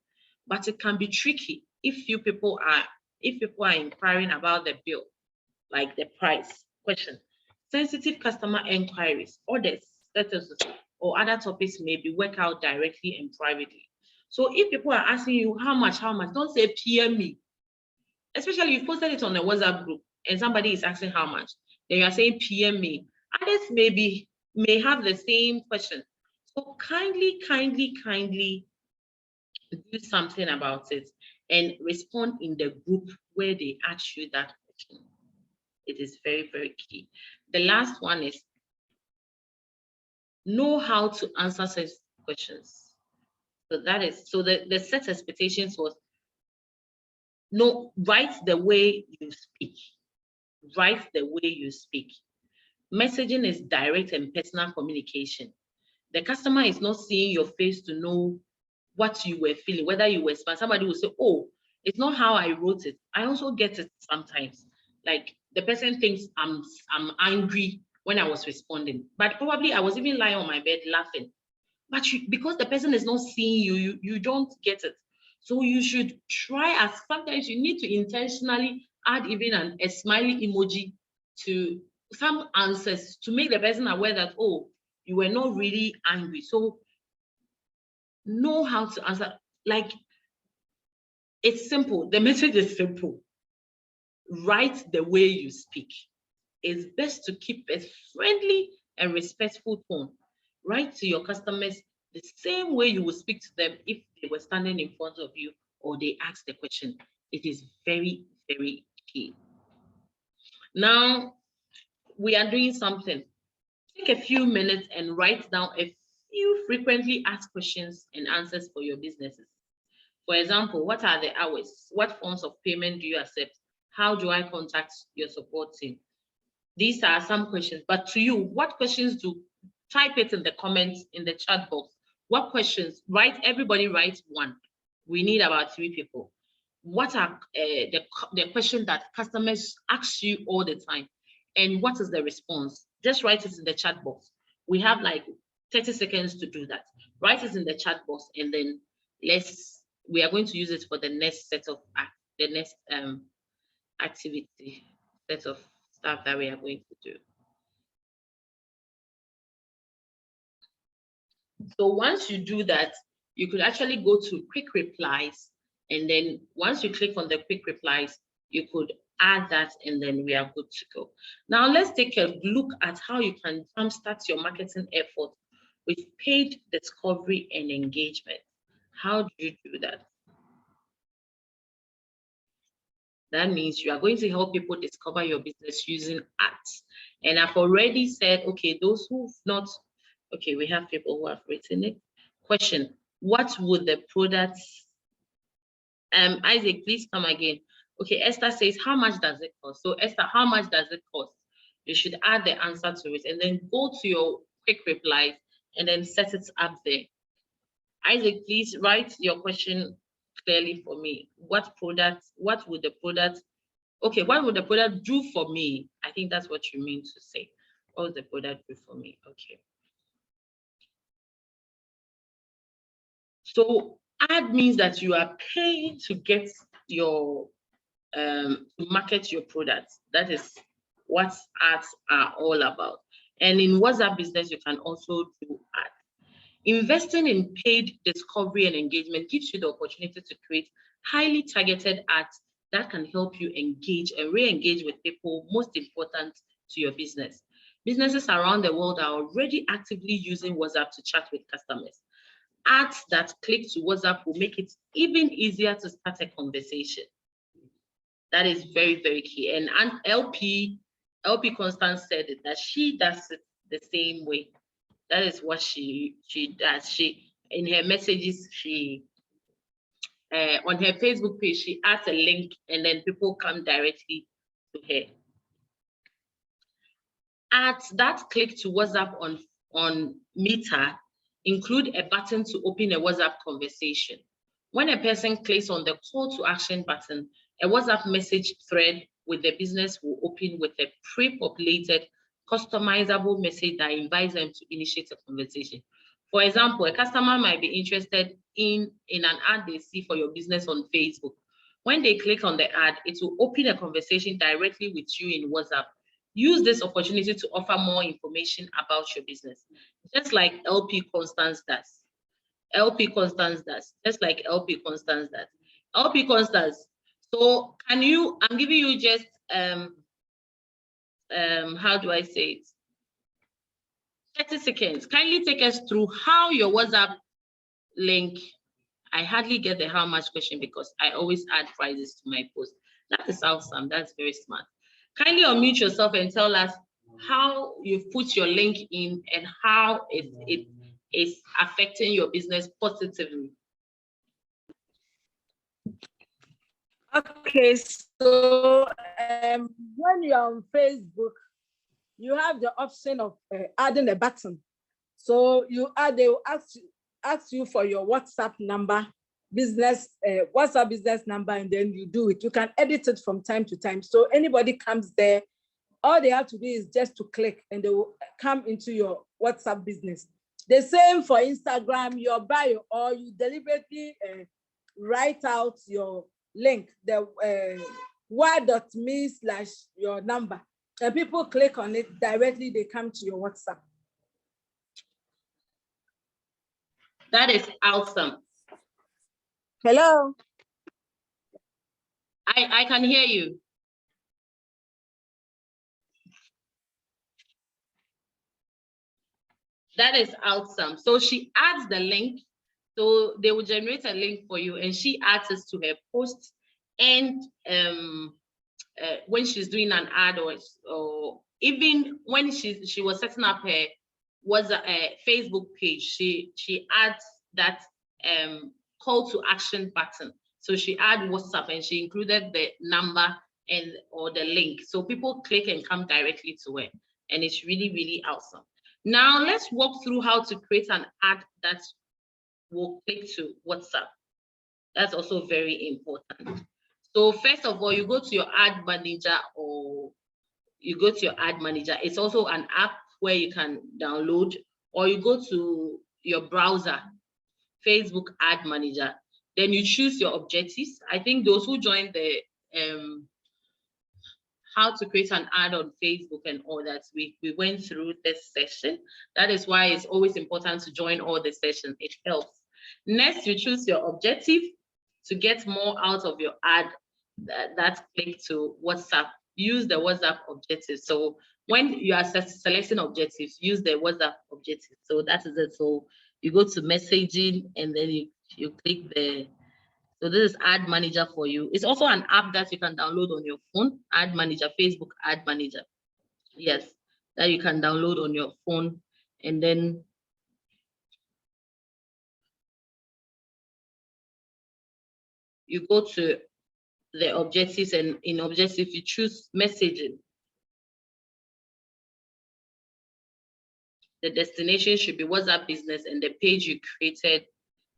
But it can be tricky if people are inquiring about the bill, like the price question. Sensitive customer inquiries, orders, statuses, or other topics may be worked out directly and privately. So if people are asking you how much, don't say PM me. Especially if you posted it on a WhatsApp group and somebody is asking how much, then you are saying PM me. Others may have the same question. So kindly do something about it and respond in the group where they ask you that question. It is very, very key. The last one is know how to answer such questions. So that is, so the set expectations was write the way you speak. Write the way you speak. Messaging is direct and personal communication. The customer is not seeing your face to know what you were feeling, whether you were smart. Somebody will say, oh, it's not how I wrote it. I also get it sometimes. Like the person thinks I'm angry when I was responding, but probably I was even lying on my bed laughing. But because the person is not seeing you, you don't get it. So you should try, as sometimes you need to intentionally add even a smiley emoji to some answers to make the person aware that, oh, you were not really angry. So know how to answer. Like, it's simple. The message is simple. Write the way you speak. It's best to keep a friendly and respectful tone. Write to your customers the same way you would speak to them if they were standing in front of you or they asked the question. It is very, very key. Now, we are doing something. Take a few minutes and write down a few frequently asked questions and answers for your businesses. For example, what are the hours? What forms of payment do you accept? How do I contact your support team? These are some questions, but to you, what questions do, type it in the comments in the chat box. What questions? Everybody write one. We need about 3 people. What are the questions that customers ask you all the time? And what is the response? Just write it in the chat box. We have like 30 seconds to do that. Write it in the chat box, and then we are going to use it for the next set of activity, set of stuff that we are going to do. So once you do that, you could actually go to quick replies, and then once you click on the quick replies, you could add that, and then we are good to go. Now let's take a look at how you can jumpstart your marketing effort with paid discovery and engagement. How do you do that? That means you are going to help people discover your business using ads. And I've already said, okay, those who've not, okay, we have people who have written it. Question, what would the products, Isaac, please come again. Okay, Esther says, how much does it cost? So Esther, how much does it cost? You should add the answer to it and then go to your quick replies and then set it up there. Isaac, please write your question clearly for me. What would the product, okay, what would the product do for me? I think that's what you mean to say. What would the product do for me? Okay. So ad means that you are paying to get your, to market your products. That is what ads are all about. And in WhatsApp business, you can also do ads. Investing in paid discovery and engagement gives you the opportunity to create highly targeted ads that can help you engage and re-engage with people most important to your business. Businesses around the world are already actively using WhatsApp to chat with customers. Ads that click to WhatsApp will make it even easier to start a conversation. That is very, very key. And LP Constance said it, that she does it the same way. That is what she does. She, in her messages, on her Facebook page, she adds a link and then people come directly to her. Ads that click to WhatsApp on Meta include a button to open a WhatsApp conversation. When a person clicks on the call to action button, a WhatsApp message thread with the business will open with a pre-populated customizable message that invites them to initiate a conversation. For example, a customer might be interested in an ad they see for your business on Facebook. When they click on the ad, it will open a conversation directly with you in WhatsApp. Use this opportunity to offer more information about your business, just like LP Constance does. Just like LP Constance does. LP Constance, so can you, I'm giving you just, how do I say it? 30 seconds. Kindly take us through how your WhatsApp link, I hardly get the how much question because I always add prices to my post. That is awesome. That's very smart. Kindly unmute yourself and tell us how you've put your link in and how it is affecting your business positively. Okay, so when you're on Facebook, you have the option of adding a button. So they will ask you for your WhatsApp number, WhatsApp business number, and then you do it. You can edit it from time to time. So anybody comes there, all they have to do is just to click and they will come into your WhatsApp business. The same for Instagram, your bio, or you deliberately write out your link, the word.me/ your number, and people click on it directly, they come to your WhatsApp. That is awesome. Hello. I can hear you. That is awesome. So she adds the link. So they will generate a link for you, and she adds it to her post. And when she's doing an ad, or even when she was setting up her Facebook page, she adds that call to action button. So she add WhatsApp, and she included the number or the link. So people click and come directly to her, and it's really, really awesome. Now let's walk through how to create an ad that will click to WhatsApp. That's also very important. So first of all, you go to your ad manager, It's also an app where you can download, or you go to your browser, Facebook ad manager. Then you choose your objectives. I think those who joined the how to create an ad on Facebook and all that, we went through this session. That is why it's always important to join all the sessions. It helps. Next, you choose your objective to get more out of your ad that click to WhatsApp. Use the WhatsApp objective. So when you are selecting objectives, use the WhatsApp objective. So that is it. So you go to messaging, and then you click the. So this is Ad Manager for you. It's also an app that you can download on your phone. Ad Manager, Facebook Ad Manager. Yes, that you can download on your phone, and then you go to the objectives, and in objective you choose messaging. The destination should be WhatsApp business, and the page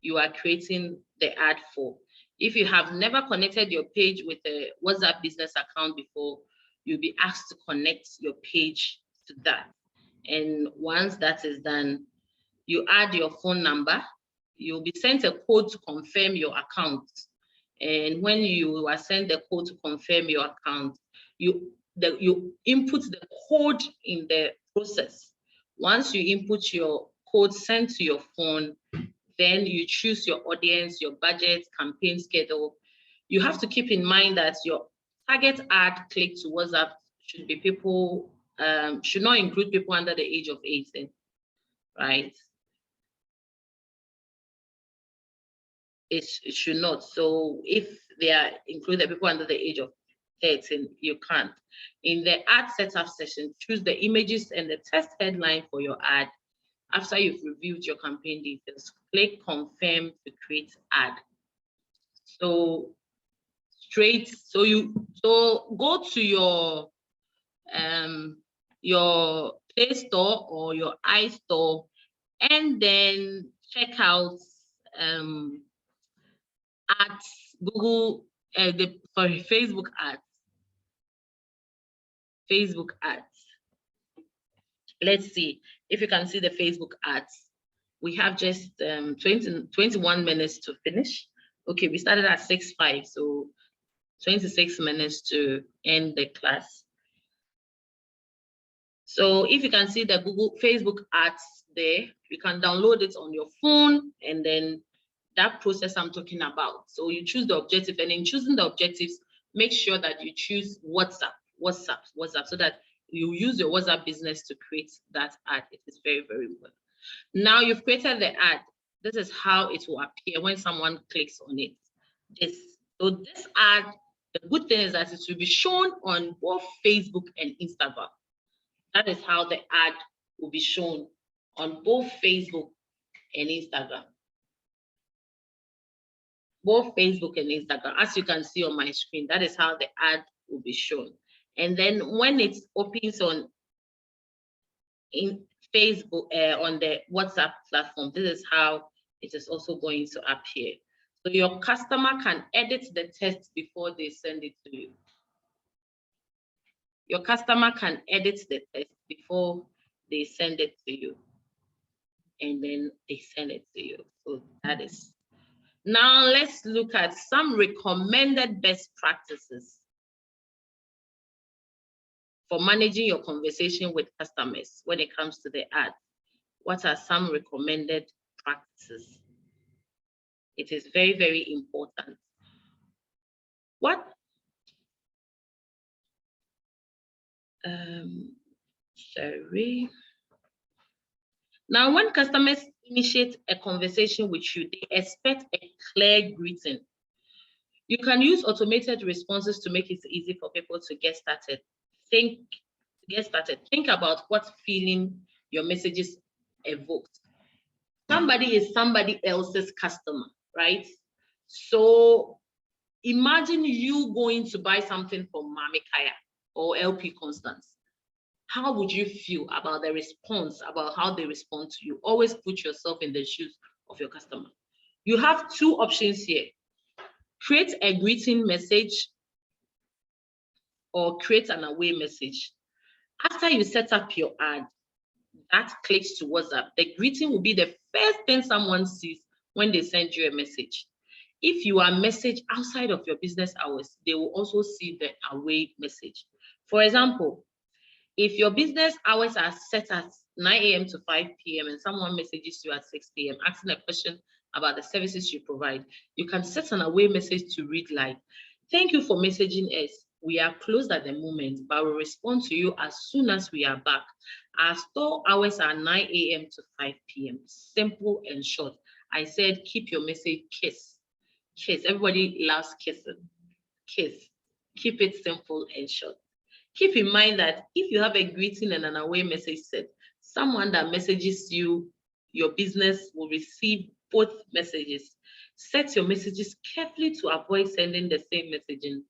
you are creating the ad for. If you have never connected your page with a WhatsApp business account before, you'll be asked to connect your page to that. And once that is done, you add your phone number. You'll be sent a code to confirm your account. And when you are sent the code to confirm your account, you input the code in the process. Once you input your code sent to your phone, then you choose your audience, your budget, campaign schedule. You have to keep in mind that your target ad click to WhatsApp should be people, should not include people under the age of 18, right? It should not. So if they are included people under the age of 13, you can't. In the ad setup session, choose the images and the text headline for your ad. After you've reviewed your campaign details, click confirm to create ad. So go to your Play Store or your iStore, and then check out ads, Facebook ads. Facebook ads. Let's see if you can see the Facebook ads. We have just 21 minutes to finish. Okay, we started at 6:05, so 26 minutes to end the class. So if you can see the Facebook ads there, you can download it on your phone, and then that process I'm talking about. So you choose the objective, and in choosing the objectives, make sure that you choose WhatsApp, so that you use your WhatsApp business to create that ad. It is very, very important. Now you've created the ad. This is how it will appear when someone clicks on it. So this ad, the good thing is that it will be shown on both Facebook and Instagram. That is how the ad will be shown on both Facebook and Instagram. Both Facebook and Instagram, as you can see on my screen, that is how the ad will be shown. And then when it opens in Facebook, on the WhatsApp platform, this is how it is also going to appear. So your customer can edit the text before they send it to you. Your customer can edit the text before they send it to you, and then they send it to you. So that is. Now let's look at some recommended best practices for managing your conversation with customers when it comes to the ad. What are some recommended practices? It is very, very important. Sorry. Now, when customers initiate a conversation with you, they expect a clear greeting. You can use automated responses to make it easy for people to get started. Think about what feeling your messages evoke. Somebody is somebody else's customer, right? So imagine you going to buy something from Mami Kaya or LP Constance. How would you feel about the response, about how they respond to you? Always put yourself in the shoes of your customer. You have two options here. Create a greeting message or create an away message. After you set up your ad, that clicks to WhatsApp, the greeting will be the first thing someone sees when they send you a message. If you are messaged outside of your business hours, they will also see the away message. For example, if your business hours are set at 9 a.m. to 5 p.m. and someone messages you at 6 p.m. asking a question about the services you provide, you can set an away message to read like, "Thank you for messaging us. We are closed at the moment, but we'll respond to you as soon as we are back. Our store hours are 9 a.m. to 5 p.m. Simple and short. I said, keep your message kiss. Kiss. Everybody loves kissing. Kiss. Keep it simple and short. Keep in mind that if you have a greeting and an away message set, someone that messages you, your business will receive both messages. Set your messages carefully to avoid sending the same messaging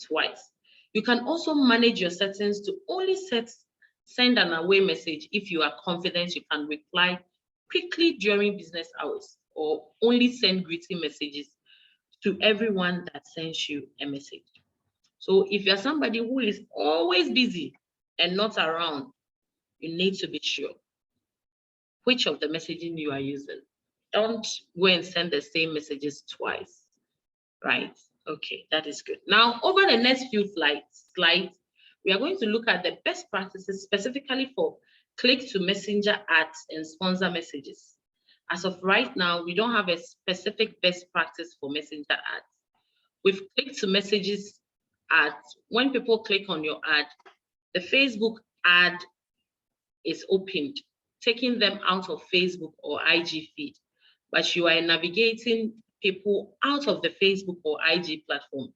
twice. You can also manage your settings to only send an away message if you are confident you can reply quickly during business hours, or only send greeting messages to everyone that sends you a message. So if you're somebody who is always busy and not around, you need to be sure which of the messaging you are using. Don't go and send the same messages twice, right? Okay, that is good. Now, over the next few slides, we are going to look at the best practices specifically for click-to-messenger ads and sponsor messages. As of right now, we don't have a specific best practice for messenger ads. With click-to-messages ads, when people click on your ad, the Facebook ad is opened, taking them out of Facebook or IG feed, but you are navigating people out of the Facebook or IG platform.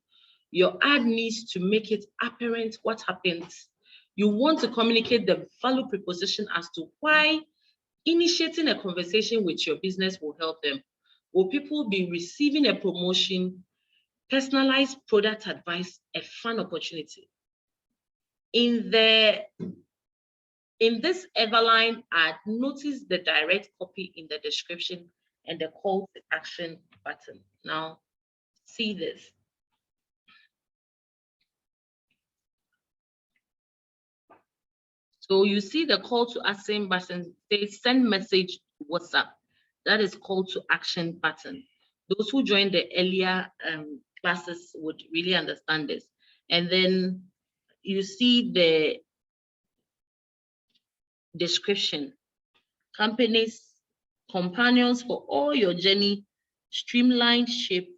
Your ad needs to make it apparent what happens. You want to communicate the value proposition as to why initiating a conversation with your business will help them. Will people be receiving a promotion, personalized product advice, a fun opportunity? In this Everline ad, notice the direct copy in the description and the call to action button. Now, see this. So you see the call to action button, say send message to WhatsApp. That is call to action button. Those who joined the earlier classes would really understand this. And then you see the description, companions for all your journey, streamlined shape,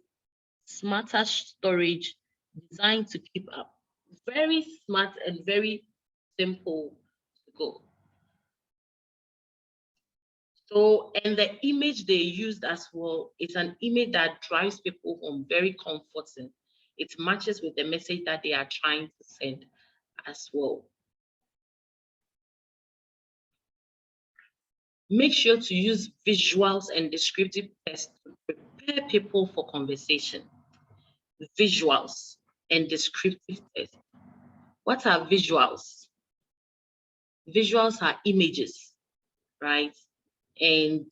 smarter storage, designed to keep up. Very smart and very simple to go. So, and the image they used as well, it's an image that drives people home, very comforting. It matches with the message that they are trying to send as well. Make sure to use visuals and descriptive text to prepare people for conversation. Visuals and descriptive text. What are visuals? Visuals are images, right? And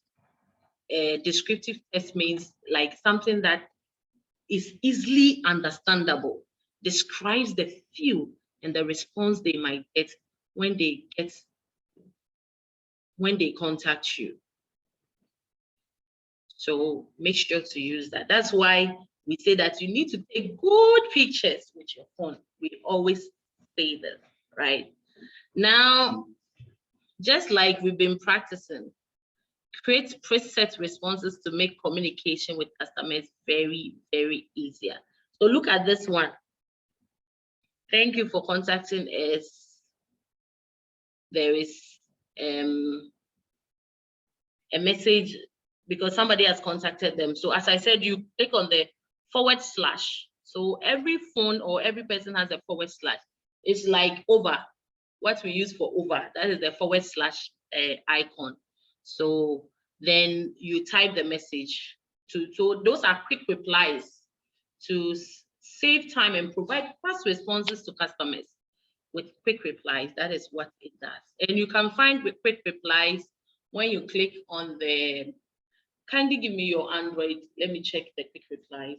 descriptive text means like something that is easily understandable, describes the feel and the response they might get when they contact you. So make sure to use that. That's why we say that you need to take good pictures with your phone. We always say this, right? Now, just like we've been practicing, create preset responses to make communication with customers very, very easier. So look at this one. Thank you for contacting us. There is a message because somebody has contacted them. So as I said, you click on the /. So every phone or every person has a /. It's like over, what we use for over, that is the / icon. So then you type the message so those are quick replies to save time and provide fast responses to customers with quick replies. That is what it does. And you can find with quick replies when you click on the, kindly give me your Android. Let me check the quick replies.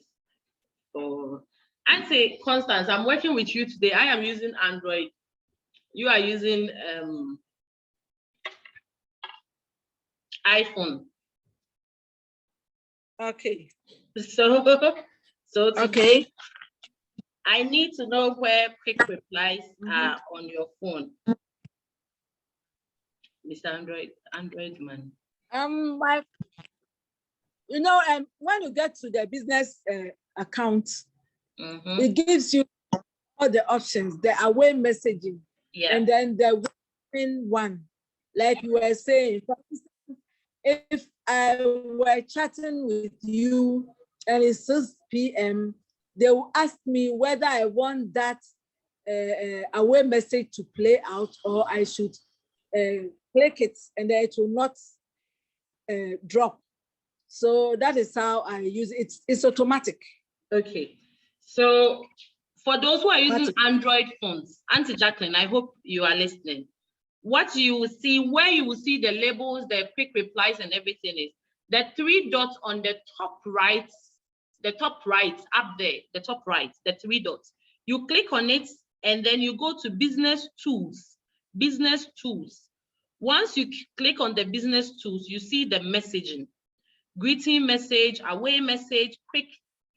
For Auntie Constance, I'm working with you today. I am using Android. You are using iPhone. Okay. So Okay. I need to know where quick replies are on your phone. Mr. Android man. When you get to the business account, it gives you all the options, the away messaging, and then the one, like you were saying. For instance, if I were chatting with you and it's 6 p.m., they will ask me whether I want that away message to play out or I should click it and then it will not drop. So that is how I use it. It's automatic. Okay. So for those who are using Android phones, Auntie Jacqueline, I hope you are listening. What you will see, where you will see the labels, the quick replies and everything is the 3 dots on the top right up there, the top right, the 3 dots. You click on it and then you go to business tools. Once you click on the business tools, you see the messaging, greeting message, away message, quick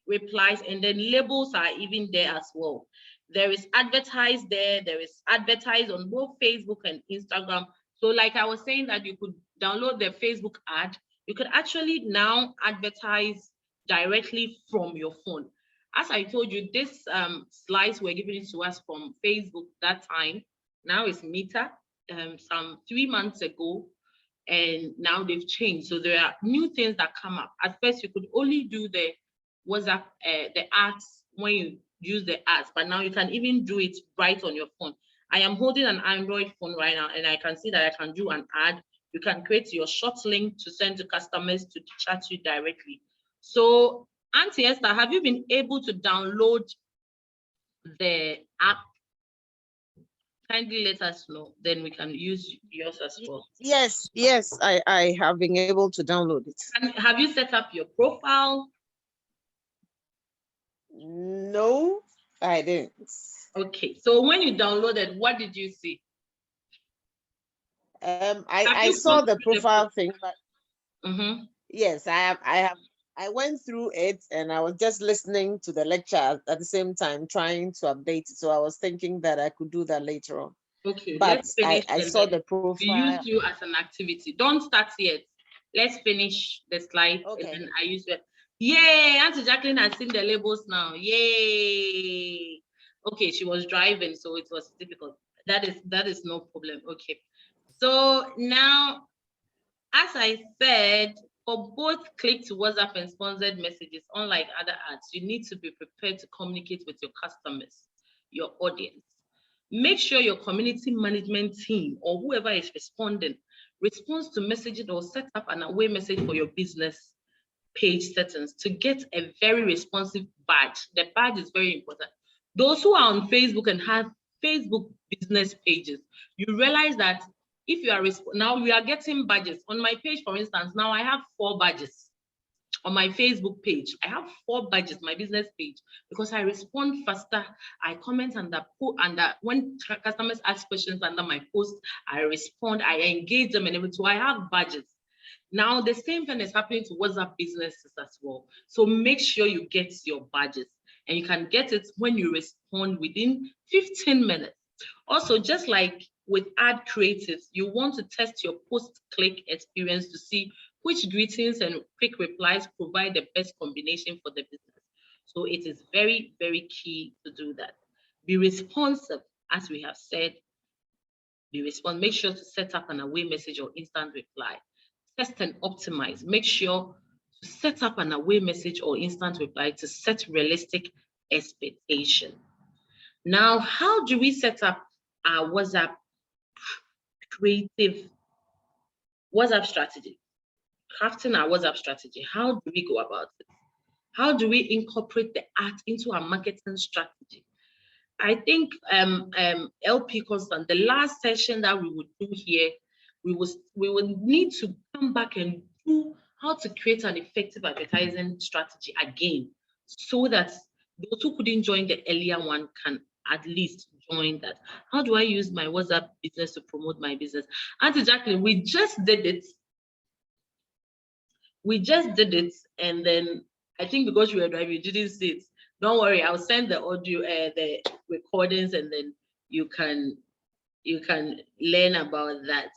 replies, and then labels are even there as well. There is advertise there. There is advertise on both Facebook and Instagram. So like I was saying that you could download the Facebook ad, you could actually now advertise directly from your phone. As I told you, this slides were given to us from Facebook that time. Now it's Meta, some 3 months ago, and now they've changed. So there are new things that come up. At first, you could only do the WhatsApp, the ads when you use the ads, but now you can even do it right on your phone. I am holding an Android phone right now, and I can see that I can do an ad. You can create your short link to send to customers to chat you directly. So, Auntie Esther, have you been able to download the app? Kindly let us know, then we can use yours as well. Yes, I have been able to download it. And have you set up your profile? No, I didn't. Okay, so when you downloaded, what did you see? I saw the profile thing, but yes, I went through it and I was just listening to the lecture at the same time, trying to update it. So I was thinking that I could do that later on. Okay, but I saw the profile. We use you as an activity. Don't start yet. Let's finish the slide. Okay. And then I use it. Yay! Auntie Jacqueline has seen the labels now. Yay! Okay, she was driving, so it was difficult. That is no problem. Okay. So now, as I said, for both click to WhatsApp and sponsored messages, unlike other ads, you need to be prepared to communicate with your customers, your audience. Make sure your community management team or whoever is responding responds to messaging or set up an away message for your business page settings to get a very responsive badge. The badge is very important. Those who are on Facebook and have Facebook business pages, you realize that if you are now we are getting badges on my page, for instance. Now I have 4 badges on my Facebook page. I have 4 badges, my business page, because I respond faster. I comment under when customers ask questions under my post, I respond, I engage them and everything. So I have badges. Now, the same thing is happening to WhatsApp businesses as well. So make sure you get your badges, and you can get it when you respond within 15 minutes. Also, just like with ad creatives, you want to test your post-click experience to see which greetings and quick replies provide the best combination for the business. So it is very, very key to do that. Be responsive, as we have said. Make sure to set up an away message or instant reply. Test and optimize. Make sure to set up an away message or instant reply to set realistic expectation. Now, how do we set up our WhatsApp creative WhatsApp strategy? Crafting our WhatsApp strategy. How do we go about it? How do we incorporate the art into our marketing strategy? I think LP Constant, the last session that we would do here, we would need to come back and do how to create an effective advertising strategy again, so that those who couldn't join the earlier one can at least join that. How do I use my WhatsApp business to promote my business? Auntie Jacqueline, we just did it. And then I think because you were driving, you didn't see it. Don't worry, I'll send the audio, the recordings, and then you can learn about that.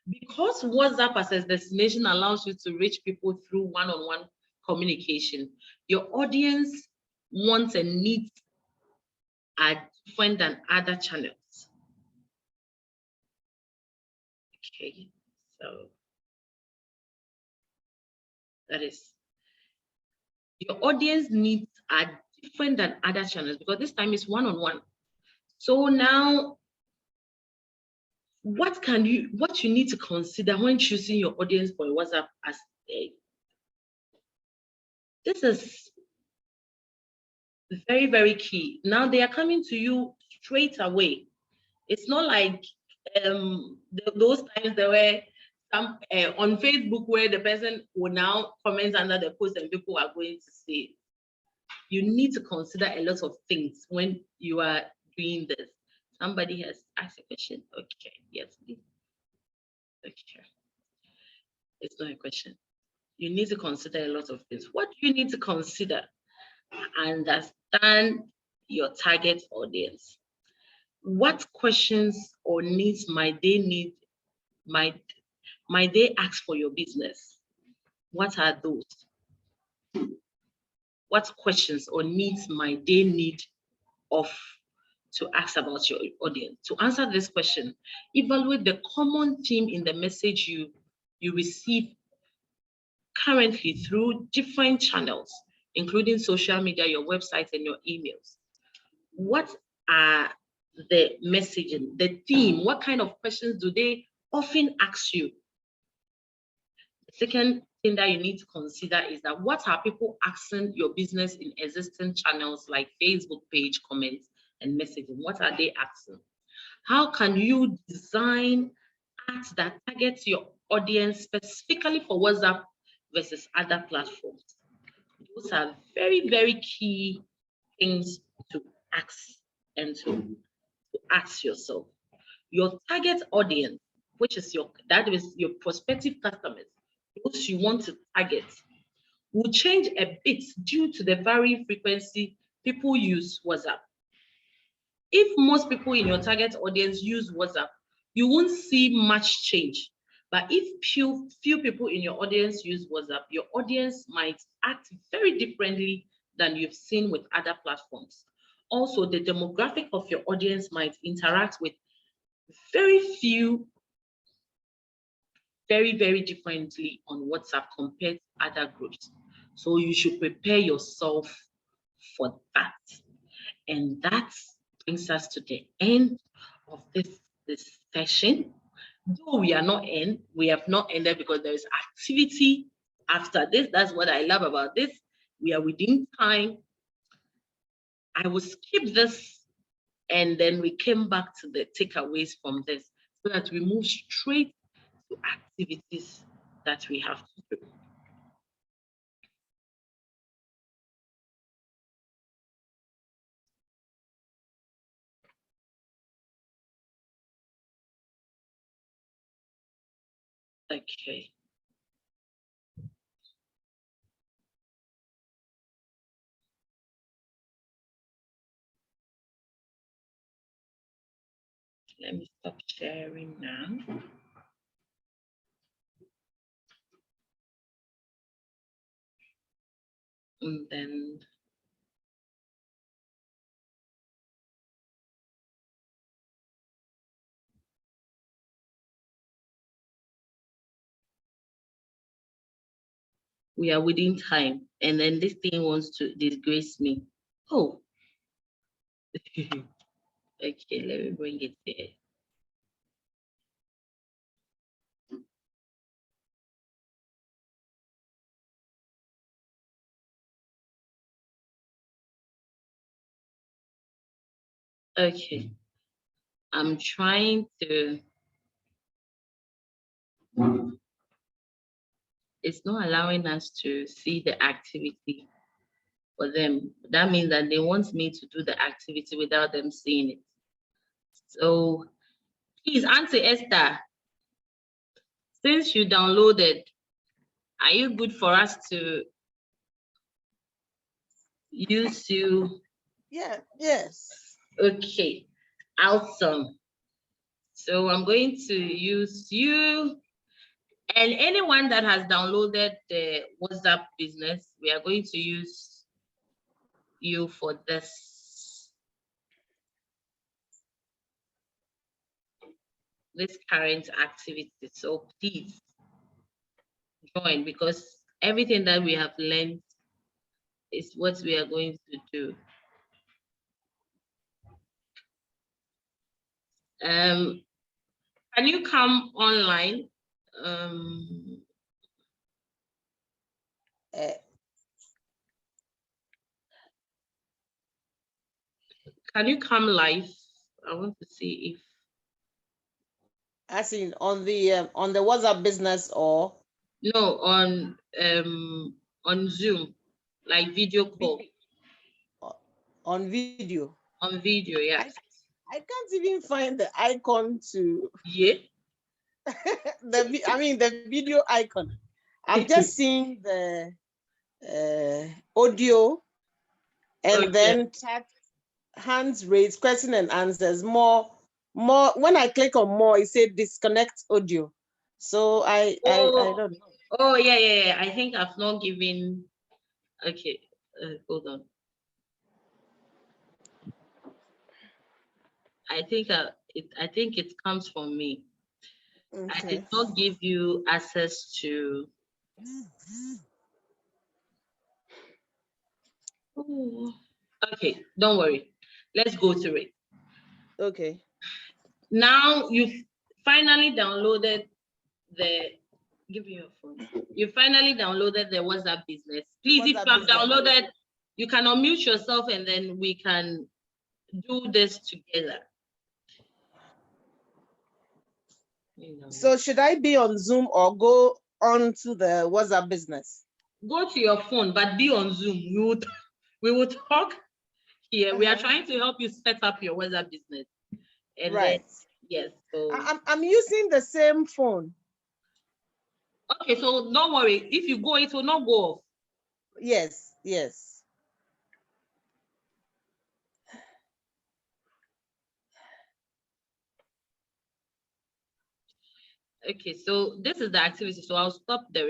Because WhatsApp as a destination allows you to reach people through one-on-one communication, your audience wants and needs are different than other channels. Okay, so that is, your audience needs are different than other channels because this time is one-on-one. So now, what you need to consider when choosing your audience for WhatsApp as this is very, very key. Now they are coming to you straight away. It's not like those times there were some on Facebook where the person will now comment under the post and people are going to say. You need to consider a lot of things when you are doing this. Somebody has asked a question. Okay, yes, please. Okay. It's not a question. You need to consider a lot of things. What do you need to consider? Understand your target audience. What questions or needs might they ask for your business? What are those? What questions or needs might they need to ask about your audience? To answer this question, evaluate the common theme in the message you receive currently through different channels, including social media, your website, and your emails. What are the messaging, the theme? What kind of questions do they often ask you? The second thing that you need to consider is that what are people asking your business in existing channels like Facebook page, comments, and messaging? What are they asking? How can you design ads that targets your audience specifically for WhatsApp versus other platforms? Those are very, very key things to ask and to ask yourself. Your target audience, which is your prospective customers, those you want to target, will change a bit due to the varying frequency people use WhatsApp. If most people in your target audience use WhatsApp, you won't see much change. But if few people in your audience use WhatsApp, your audience might act very differently than you've seen with other platforms. Also, the demographic of your audience might interact with very few, very, very differently on WhatsApp compared to other groups. So you should prepare yourself for that. And that brings us to the end of this session. Though we have not ended because there is activity after this. That's what I love about this. We are within time. I will skip this and then we came back to the takeaways from this so that we move straight to activities that we have to do. Okay. Let me stop sharing now. And then we are within time, and then this thing wants to disgrace me. Oh. Okay, let me bring it there. Okay, I'm trying to. It's not allowing us to see the activity for them. That means that they want me to do the activity without them seeing it. So please, Auntie Esther, since you downloaded, are you good for us to use you? Yeah, yes. Okay, awesome. So I'm going to use you and anyone that has downloaded the WhatsApp business, we are going to use you for this current activity. So please join, because everything that we have learned is what we are going to do. Can you come online? Can you come live? I want to see if. As in on the WhatsApp business, or no, on Zoom, like video call. On video. On video, yes. I can't even find the icon to. Yeah. the video icon. I've just seen the audio, and then chat, hands raised, question and answers. More. When I click on more, it said disconnect audio. So I don't know. Oh yeah. I think I've not given. Okay, hold on. I think it comes from me. Okay. I did not give you access to. Oh. Okay, don't worry. Let's go through it. Okay. Now you've finally downloaded the. Give me your phone. You finally downloaded the WhatsApp business. Please, if you have downloaded, you can unmute yourself and then we can do this together. So should I be on Zoom or go on to the WhatsApp business? Go to your phone, but be on Zoom. We will talk here. We are trying to help you set up your WhatsApp business. And right. Then, yes. So I'm using the same phone. Okay, so don't worry. If you go, it will not go off. Yes. Okay, so this is the activity. So I'll stop the